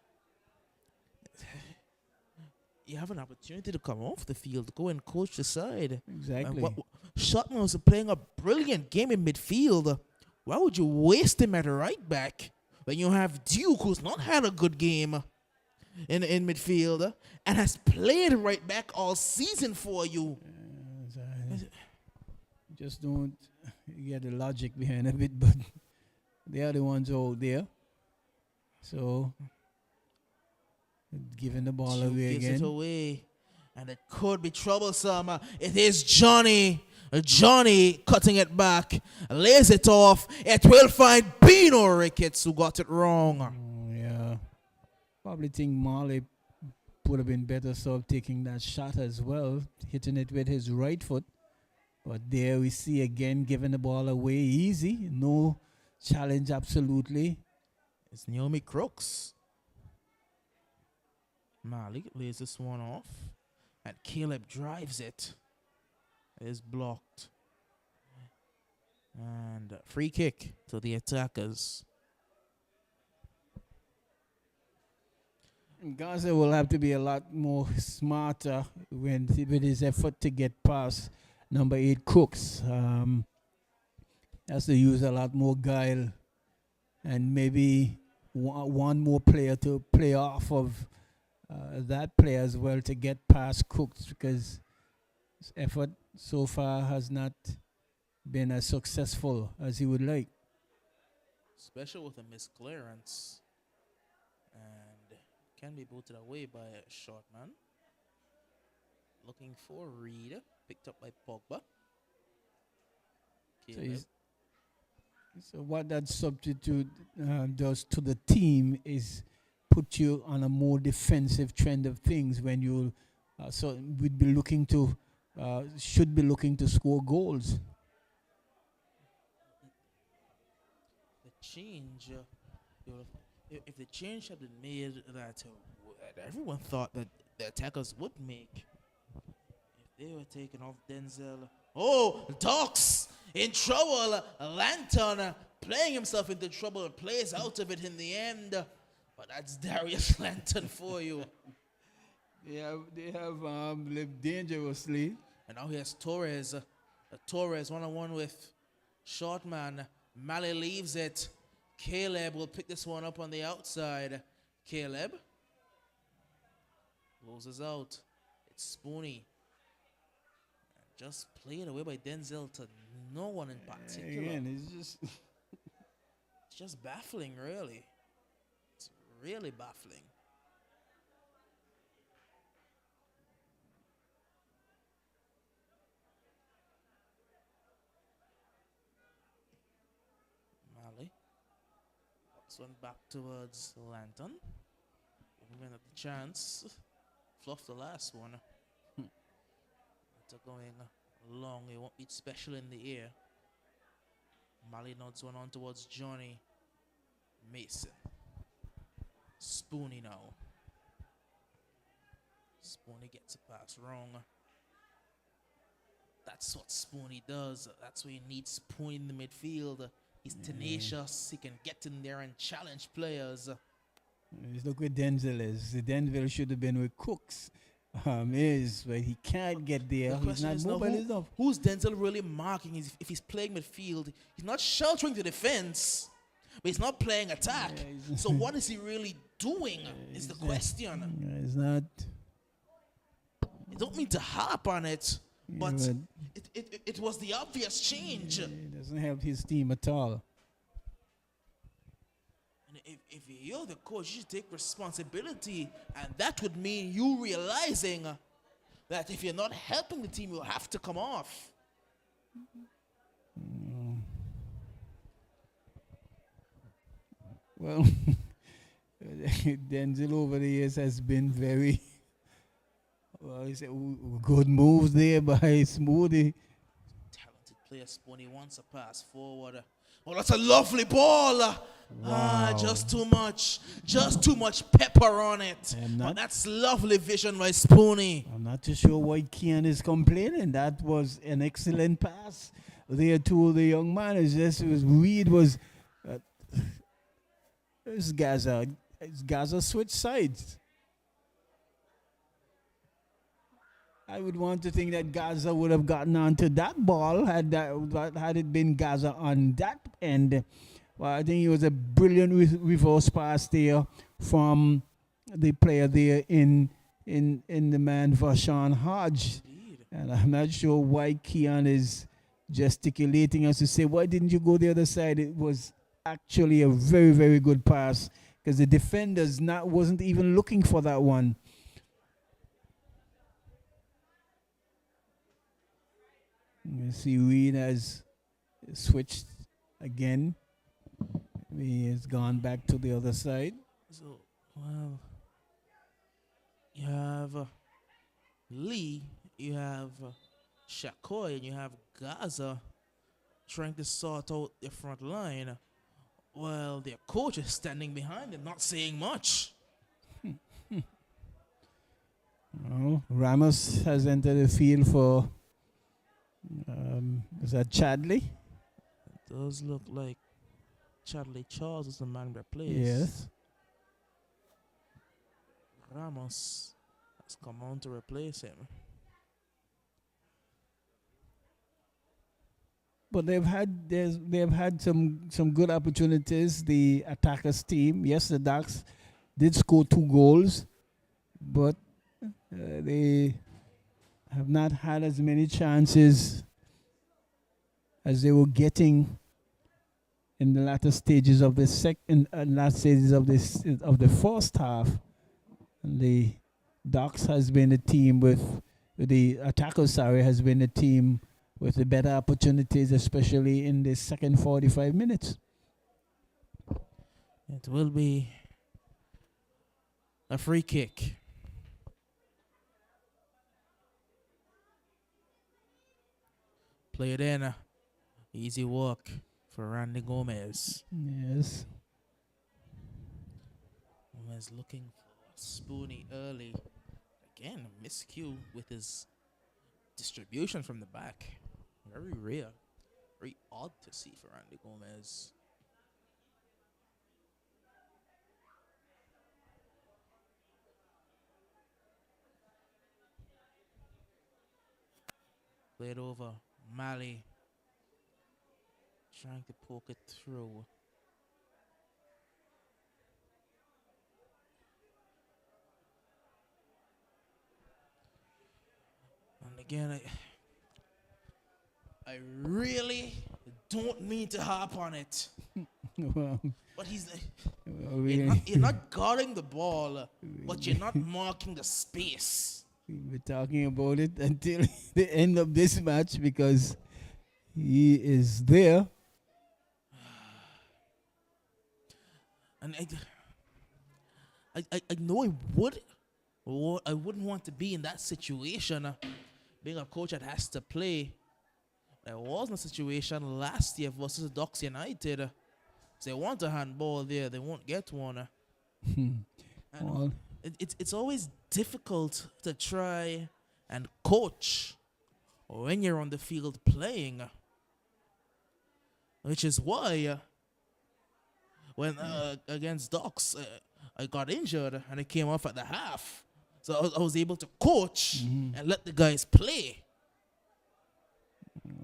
You have an opportunity to come off the field, go and coach the side. Exactly. Shotman was playing a brilliant game in midfield. Why would you waste him at right back when you have Duke, who's not had a good game in midfield and has played right back all season for you? So just don't get the logic behind it, but they are the ones out there. So giving the ball Duke away gives it again. away, and it could be troublesome. It is Johnny. Johnny cutting it back, lays it off. It will find Bino Ricketts, who got it wrong. Yeah. Probably think Marley would have been better served taking that shot as well, hitting it with his right foot. But there we see again giving the ball away easy. No challenge, absolutely. It's Naomi Crooks. Malik lays this one off, and Caleb drives it. It is blocked. And free kick to the attackers. Gaza will have to be a lot more smarter with his effort to get past number 8 Crooks. Has to use a lot more guile and maybe one more player to play off of that player as well to get past Crooks, because his effort so far has not been as successful as he would like. Special with a misclearance. And can be booted away by a short man. Looking for Reed. Picked up by Pogba. So what that substitute does to the team is put you on a more defensive trend of things when you would be looking to should be looking to score goals. The change, if the change had been made that everyone thought that the attackers would make, if they were taking off Denzel. Oh, Docs in trouble. Lanton playing himself into trouble, plays out of it in the end. But that's Darius Lanton for you. They have lived dangerously. And now he has Torres. Torres one-on-one with Shortman. Mali leaves it. Caleb will pick this one up on the outside. Caleb closes out. Spooney just played away by Denzel to no one in particular. Again, it's just It's just baffling, really. It's really baffling. Mali. This one back towards Lanton. Women at the chance. Fluff the last one. After going long, it won't be special in the air. Mali nods one on towards Johnny Mason. Spooney now. Spooney gets a pass wrong. That's what Spooney does. That's why he needs Spooney in the midfield. He's tenacious. He can get in there and challenge players. Just look where Denzel is. The Denzel should have been with Cooks. But he can't get there. He's not mobile enough. Who's Denzel really marking? If he's playing midfield, he's not sheltering the defense, but he's not playing attack. So what is he really doing? Is the question. It's not. I don't mean to harp on it, but it was the obvious change. It doesn't help his team at all. And if you're the coach, you should take responsibility, and that would mean you realizing that if you're not helping the team, you'll have to come off. Well, Denzel over the years has been very good moves there by Smoothie. Talented player. Spooney wants a pass forward. Oh, that's a lovely ball. Wow. Just too much. Just too much pepper on it. But that's lovely vision by Spooney. I'm not too sure why Kian is complaining. That was an excellent pass there to the young man. Reed was this Gaza switch sides. I would want to think that Gaza would have gotten onto that ball had it been Gaza on that end. Well, I think it was a brilliant reverse pass there from the player there in the man Vashawn Hodge. Indeed. And I'm not sure why Kian is gesticulating us to say, why didn't you go the other side? It was actually a very, very good pass because the defenders wasn't even looking for that one. You see, Reed has switched again. He has gone back to the other side. So, well, you have Lee, you have Shakoy, and you have Gaza trying to sort out the front line. Well, their coach is standing behind them, not saying much. Well, Ramos has entered the field for, is that Chadley? It does look like Chadley Charles is the man that plays. Yes. Ramos has come on to replace him. But they've had some good opportunities. The attackers team, yes, the Ducks did score 2 goals, but they have not had as many chances as they were getting in the latter stages of the last stages of the first half. And the Ducks has been a team with the attackers. Has been a team with the better opportunities, especially in the second 45 minutes. It will be a free kick. Play it in. Easy walk for Randy Gomez. Yes. Gomez looking for Spooney early. Again, a miscue with his distribution from the back. Very rare. Very odd to see for Randy Gomez. Played over. Mali trying to poke it through. again, I really don't mean to harp on it. Well, But we, you're not guarding the ball, but you're not marking the space. we're talking about it until the end of this match because he is there. And I know I wouldn't want to be in that situation, being a coach that has to play. There was a situation last year versus Ducks United. If they want a handball there, they won't get one. Well, It's always difficult to try and coach when you're on the field playing, which is why when against Ducks, I got injured and I came off at the half. So I was able to coach and let the guys play.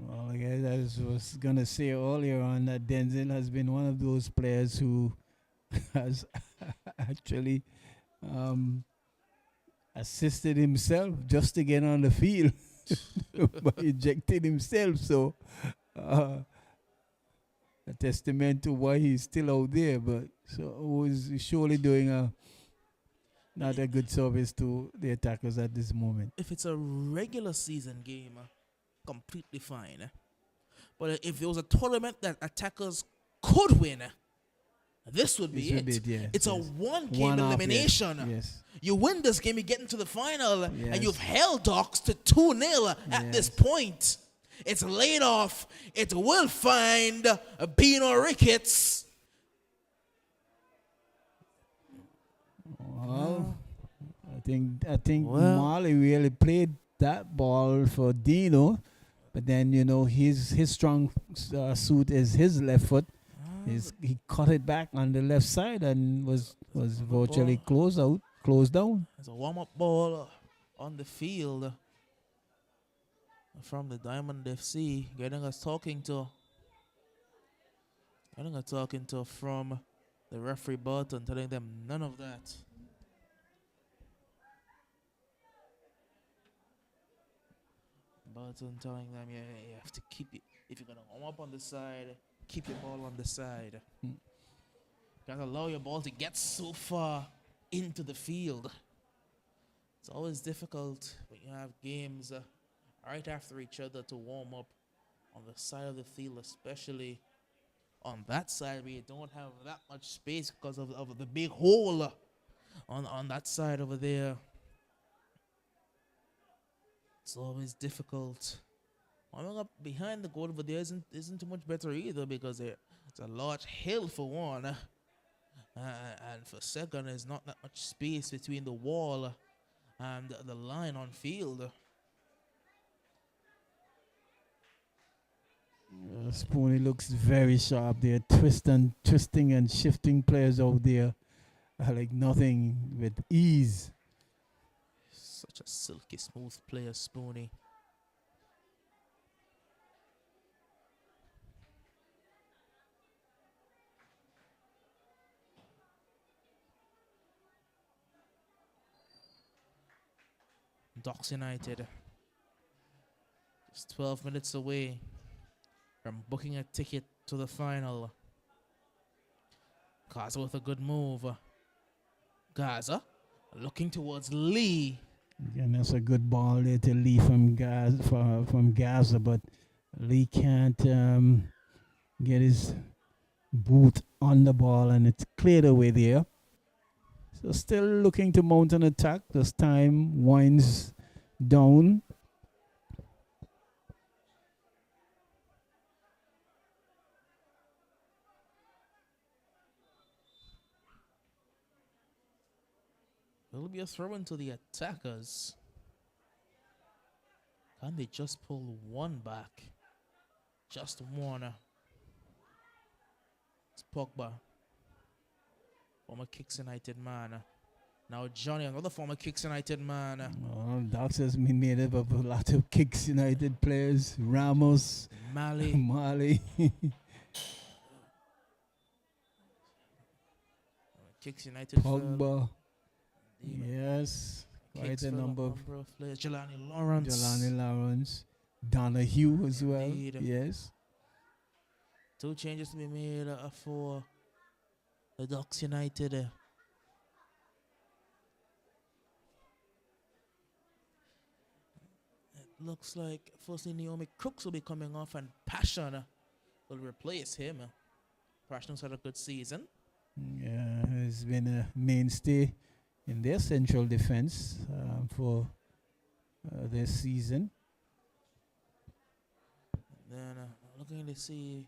well, I guess I was going to say earlier on that Denzel has been one of those players who has actually assisted himself just to get on the field by ejecting himself. So, a testament to why he's still out there. But so was surely doing not a good service to the attackers at this moment. If it's a regular season game, completely fine. But if there was a tournament that attackers could win, this would be it. Yeah, it's a one-game One-off, elimination. Yes. You win this game, you get into the final, Yes. and you've held Docs to 2-0 at this point. It's laid off. It will find Beano Ricketts. Well, I think Marley really played that ball for Dino, but then his strong suit is his left foot. He cut it back on the left side and was virtually closed down. It's a warm-up ball on the field from the Diamond FC, getting us talking to from the referee Burton, telling them none of that. Burton telling them, you have to keep it. If you're gonna warm up on the side, keep your ball on the side. Can't allow your ball to get so far into the field. It's always difficult when you have games right after each other to warm up on the side of the field, especially on that side where you don't have that much space because of the big hole on that side over there. It's always difficult. Warming up behind the goal over there isn't too much better either, because it's a large hill for one, and for second, there's not that much space between the wall and the line on field. Spoony looks very sharp there, twisting and shifting players out there like nothing, with ease. Such a silky smooth player, Spoony. Docks United just 12 minutes away from booking a ticket to the final. Gaza with a good move. Gaza looking towards Lee. And that's a good ball there to Lee from Gaza, but Lee can't get his boot on the ball, and it's cleared away there. So still looking to mount an attack. This time winds down. Will be a throw into the attackers. Can they just pull one back? Just one. It's Pogba, former Kicks United man. Now Johnny, another former Kicks United man. Well, Docs has been made up of a lot of Kicks United players. Ramos, Mali. Kicks United. Pogba. Yes. Quite a number of players. Jelani Lawrence. Jelani Lawrence, Donahue as well. Indeed. Yes. 2 changes to be made for the Ducks United. It looks like firstly Naomi Crooks will be coming off and Passion will replace him. Passion's had a good season. Yeah, he's been a mainstay in their central defense for this season. Then looking to see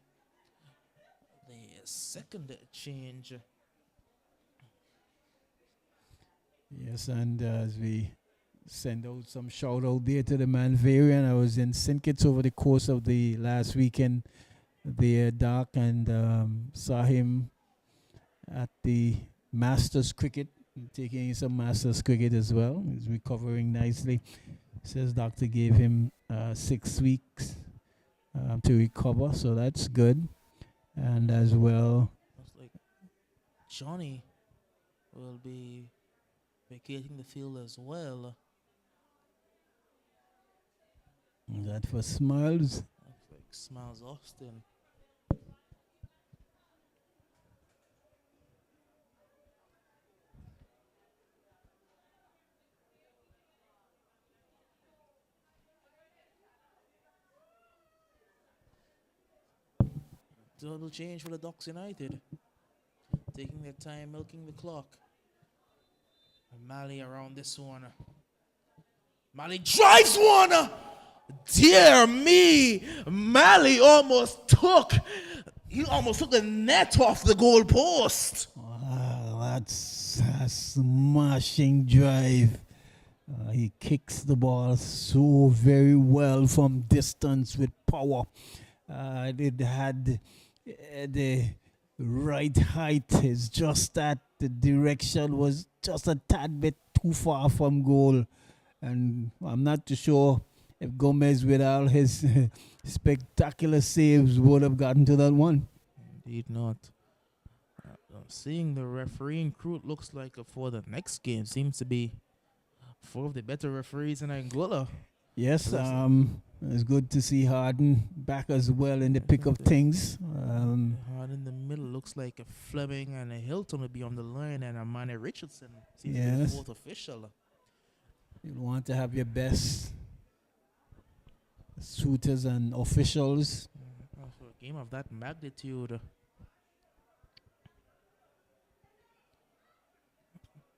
the second change. Yes, and as we send out some shout out there to the man Varian, I was in St. Kitts over the course of the last weekend there, Doc, and saw him at the Masters Cricket, taking some Masters Cricket as well. He's recovering nicely. Says doctor gave him 6 weeks to recover, so that's good. And as well, looks like Johnny will be vacating the field as well. that for Smiles. Looks like Smiles Austin. Double change for the Ducks United. Taking their time, milking the clock. And Mali around this one. Mali drives one! Dear me! Mali almost took the net off the goal post. Wow, that's a smashing drive. He kicks the ball so very well from distance with power. It had the right height. It's just that the direction was just a tad bit too far from goal. And I'm not too sure if Gomez, with all his spectacular saves, would have gotten to that one. Indeed not. Seeing the refereeing crew, it looks like for the next game seems to be 4 of the better referees in Anguilla. Yes, it's good to see Harden back as well in the pick of things. Hard in the middle looks like a Fleming and a Hilton will be on the line, and a Manny Richardson seems to be the 4th official. You want to have your best suitors and officials. For a game of that magnitude.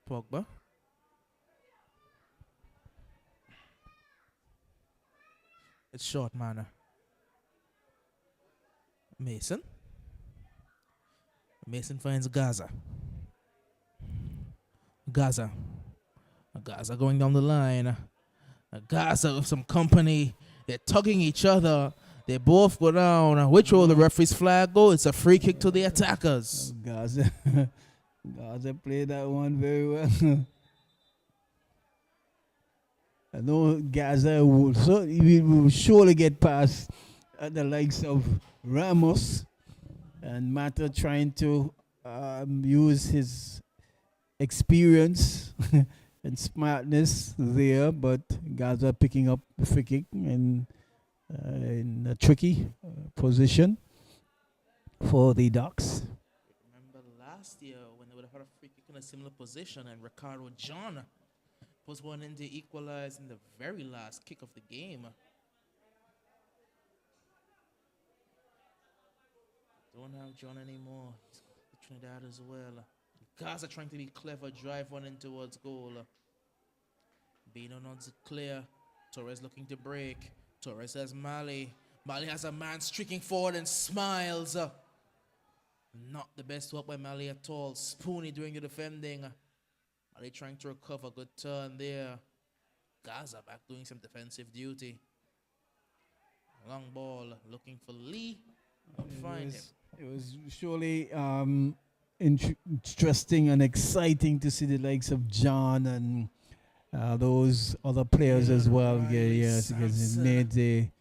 Pogba. It's short, man. Mason. Mason finds Gaza. Gaza going down the line. Gaza with some company. They're tugging each other. They both go down. Which way will the referee's flag go? It's a free kick to the attackers. Gaza played that one very well. I know Gaza will surely get past the likes of Ramos and Mata, trying to use his experience and smartness there, but Gaza picking up the free kick in a tricky position for the Ducks. Remember last year when they would have had a free kick in a similar position, and Ricardo John was one in to equalize in the very last kick of the game. Don't have John anymore. Trinidad as well. Gaza trying to be clever, drive one in towards goal. Bino nods it clear. Torres looking to break. Torres has Mali. Mali has a man streaking forward and Smiles. Not the best work by Mali at all. Spoony doing the defending. Mali trying to recover. Good turn there. Gaza back doing some defensive duty. Long ball looking for Lee. Won't find him. It was surely interesting and exciting to see the likes of John and those other players as well. Yes, because it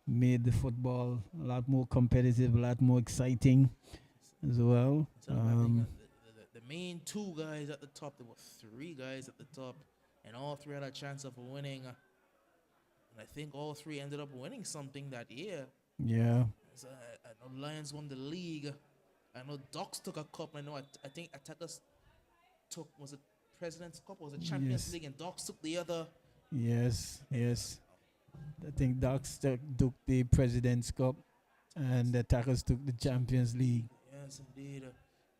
made the football a lot more competitive, a lot more exciting as well. The main 2 guys at the top, there were 3 guys at the top and all three had a chance of winning. And I think all three ended up winning something that year. Yeah. So I know Lions won the league. I know Ducks took a cup. I know I think Attackers took, was it President's Cup or was it Champions League, and Ducks took the other. Yes. I think Ducks took the President's Cup and the Attackers took the Champions League. Yes, indeed.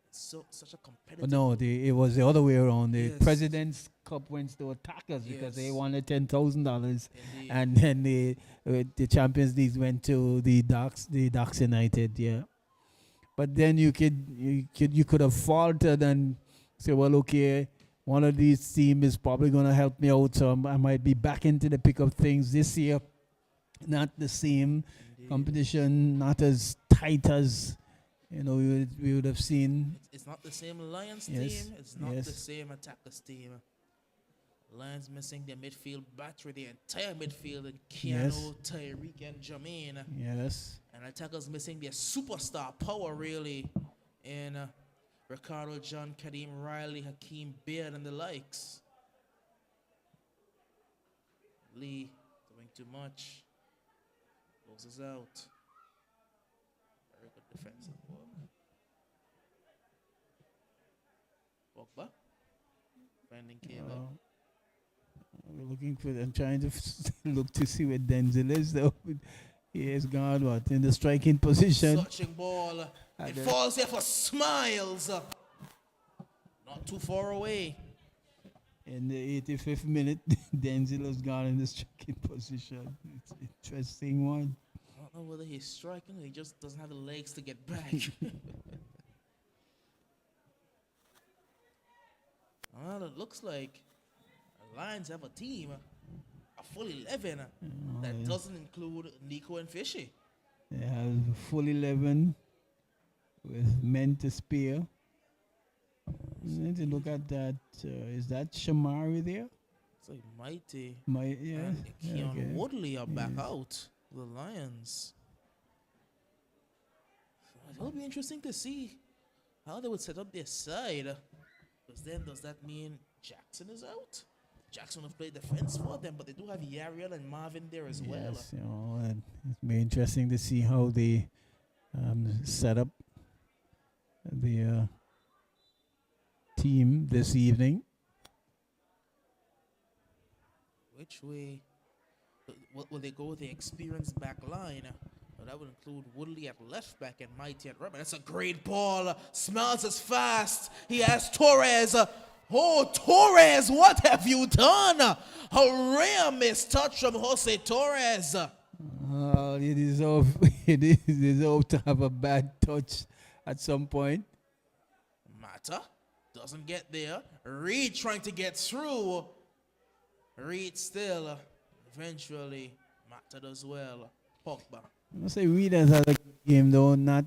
It's such a competitive. But no, it was the other way around. The Yes. President's Cup went to Attackers because they Yes. won the $10,000, Indeed. and then the Champions League went to the Ducks United. Yeah. But then you could have faltered and say, well, okay, one of these teams is probably going to help me out, so I might be back into the pick of things this year. Not the same Indeed. competition, not as tight as we would have seen. It's not the same Lions Yes, team. It's not yes. the same Attackers team. Lions missing their midfield battery, the entire midfield, and Keanu, Tyreek, and Jermaine. Yes. And Attackers missing their superstar power, really, in Ricardo, John, Kadeem Riley, Hakeem Beard, and the likes. Lee doing too much. Closes out. Very good defensive work. Pogba. Finding Caleb. We're looking for. I'm trying to look to see where Denzel is, though. He has gone in the striking position. Searching ball. It falls here for Smiles. Not too far away. In the 85th minute, Denzel has gone in the striking position. It's an interesting one. I don't know whether he's striking or he just doesn't have the legs to get back. Well, it looks like the Lions have a team, a full 11, that doesn't include Nico and Fishy. They have a full 11 with men to spare. You need to look at that. Is that Shamari there? It's like Mighty Yeah. and Keon Okay. Woodley are back Yes. out. The Lions. So it'll be interesting to see how they would set up their side. Because then, does that mean Jackson is out? Jackson will play defense for them, but they do have Yariel and Marvin there as well. Yes, and it'll be interesting to see how they set up the team this evening. Which way will they go with the experienced back line? Well, that would include Woodley at left back and Mighty at right back. That's a great ball. Smiles is fast. He has Torres. Oh, Torres, what have you done? A rare mistouch from Jose Torres. He deserve to have a bad touch at some point. Mata doesn't get there. Reed trying to get through. Reed still. Eventually, Mata does well. Pogba. I must say Reed has had a good game, though, not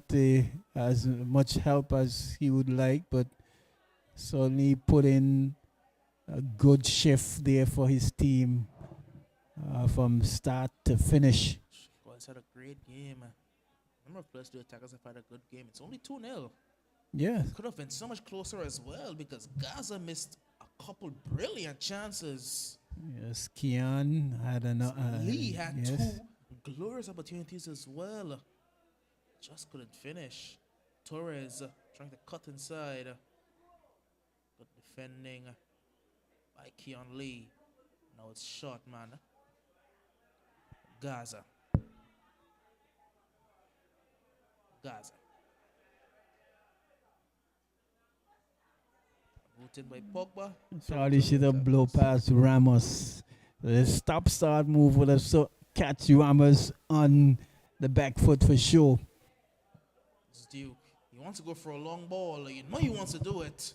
as much help as he would like, but certainly put in a good shift there for his team from start to finish. He's had a great game. Number of players, the Attackers have had a good game. It's only 2-0. Yeah. Could have been so much closer as well because Gaza missed a couple brilliant chances. Yes, Keon had Lee had yes. two glorious opportunities as well. Just couldn't finish. Torres trying to cut inside. Good defending by Keon Lee. Now it's short, man. Gaza. Booted by Pogba. Thought he should have blow past Ramos. The stop-start move would have catch Ramos on the back foot for sure. It's Duke. He wants to go for a long ball. You know he wants to do it.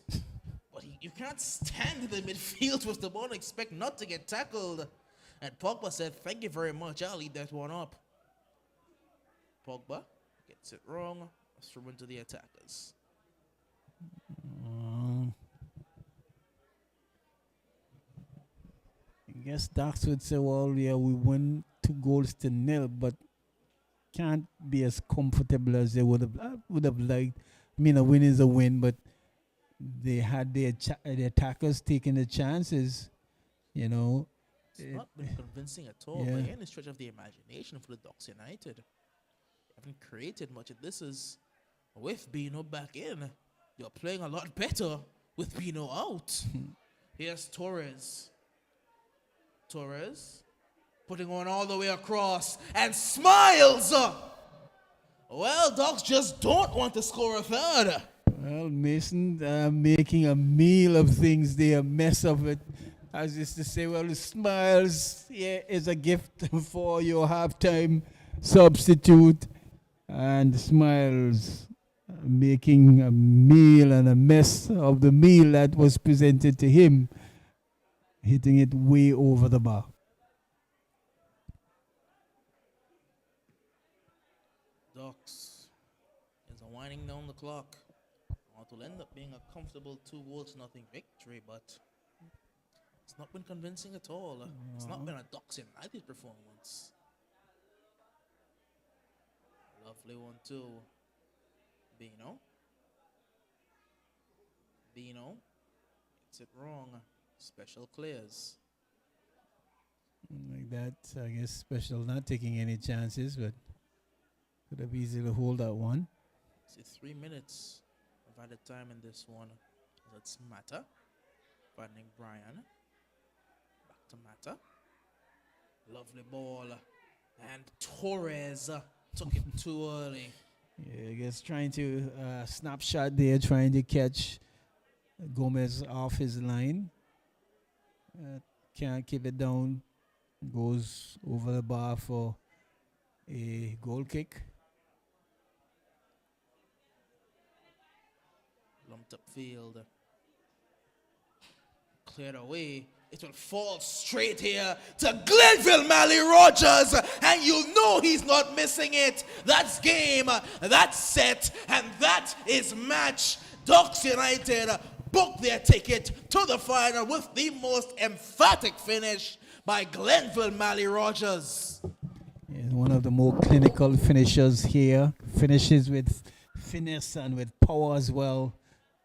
But you can't stand in the midfield with the ball and expect not to get tackled. And Pogba said, thank you very much. I'll eat that one up. Pogba gets it wrong. Throw into the attackers. I guess Dax would say, well, yeah, we won 2-0, but can't be as comfortable as they would have liked. I mean, a win is a win, but they had their attackers taking the chances You know, It's not been convincing at all by yeah. any stretch of the imagination for the Ducks United. They haven't created much. This is with Bino back in. You're playing a lot better with Bino out. Here's Torres. Torres putting one all the way across and smiles. Well, Ducks just don't want to score a third. Well, Mason making a meal of things there, a mess of it. As is to say, well, the smiles here is a gift for your halftime substitute. And smiles making a meal and a mess of the meal that was presented to him, hitting it way over the bar. Ducks is winding down the clock. It will end up being a comfortable 2-0 victory, but it's not been convincing at all. It's not been a Ducks United performance. Lovely 1-2. Bino. Bino gets it wrong. Special clears. Like that, I guess Special not taking any chances, but could have easily hold that one. See, 3 minutes of added time in this one. That's Mata. Finding Brian. Back to Mata. Lovely ball. And Torres took it too early. Yeah, I guess trying to snapshot there, trying to catch Gomez off his line. Can't keep it down. Goes over the bar for a goal kick. Lumped up field. Cleared away. It will fall straight here to Glenville Mally Rogers, and you know he's not missing it. That's game, that's set, and that is match. Ducks United book their ticket to the final with the most emphatic finish by Glenville Mally Rogers. Yeah, one of the more clinical finishers here. Finishes with finesse and with power as well.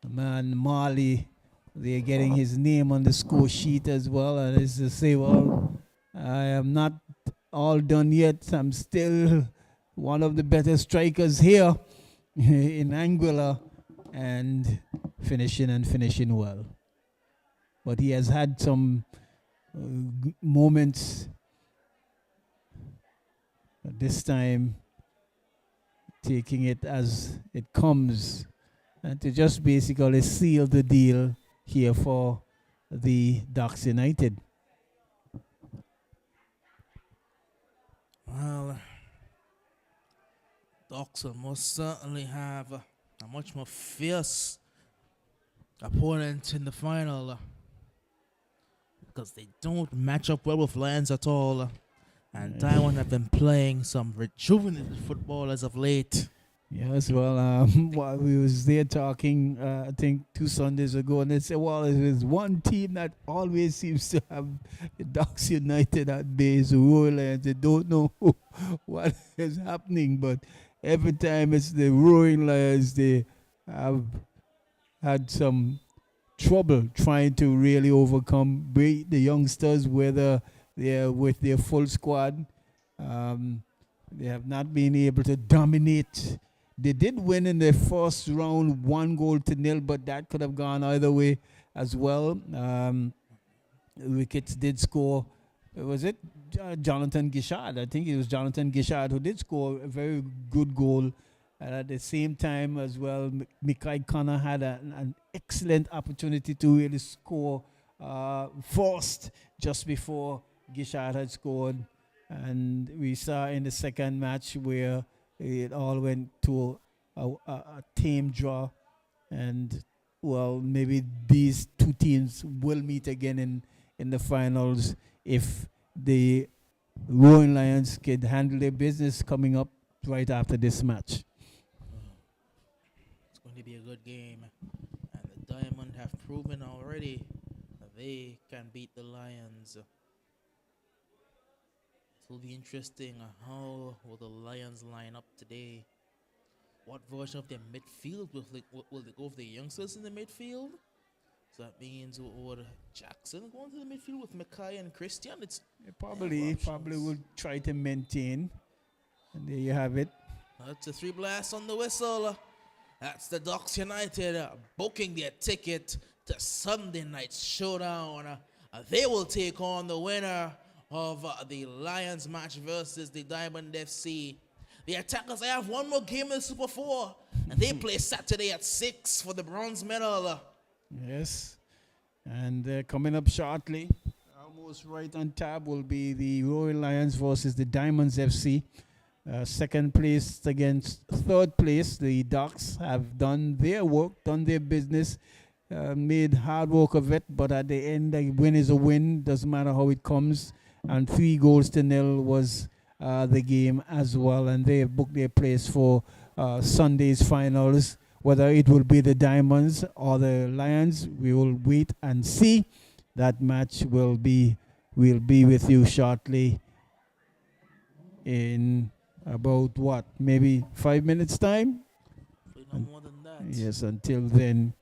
The man Marley, they're getting his name on the score sheet as well. And it's to say, well, I am not all done yet. I'm still one of the better strikers here in Anguilla, and finishing well. But he has had some moments. But this time, taking it as it comes, and to just basically seal the deal here for the Ducks United. Well, Ducks will most certainly have a much more fierce opponent in the final because they don't match up well with Lions at all. And Diamond have been playing some rejuvenated football as of late. Yes, well, while we was there talking, I think 2 Sundays ago, and they said, well, there's one team that always seems to have the Ducks United at bay, is the Royal Lions. They don't know what is happening, but every time it's the Roaring Lions, they have had some trouble trying to really overcome the youngsters, whether they're with their full squad. They have not been able to dominate. They did win in the first round 1-0, but that could have gone either way as well. Wickets did score. Was it Jonathan Gishard? I think it was Jonathan Gishard who did score a very good goal. And at the same time as well, Mikai Connor had an excellent opportunity to really score first just before Gishard had scored. And we saw in the second match where it all went to a tame draw. And, well, maybe these two teams will meet again in the finals if the Roaring Lions could handle their business coming up right after this match. It's going to be a good game. And the Diamond have proven already that they can beat the Lions. It will be interesting. How will the Lions line up today? What version of their midfield will they go with the youngsters in the midfield? So that means would Jackson going to the midfield with Mackay and Christian? It's Probably will try to maintain. And there you have it. that's a 3 blast on the whistle. That's the Ducks United booking their ticket to Sunday night's showdown. They will take on the winner of the Lions match versus the Diamond FC. The Attackers, I have one more game in Super 4, and they play Saturday at 6 for the bronze medal. Yes. And coming up shortly, almost right on tab, will be the Royal Lions versus the Diamonds FC. Second place against third place. The Ducks have done their work, done their business, made hard work of it, but at the end, a win is a win. Doesn't matter how it comes. And 3-0 was the game as well. And they have booked their place for Sunday's finals. Whether it will be the Diamonds or the Lions, we will wait and see. That match will be with you shortly in about maybe 5 minutes time? No more than that. Yes, until then,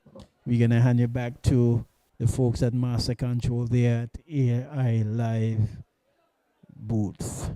we're going to hand you back to the folks at Master Control there at AI Live booth.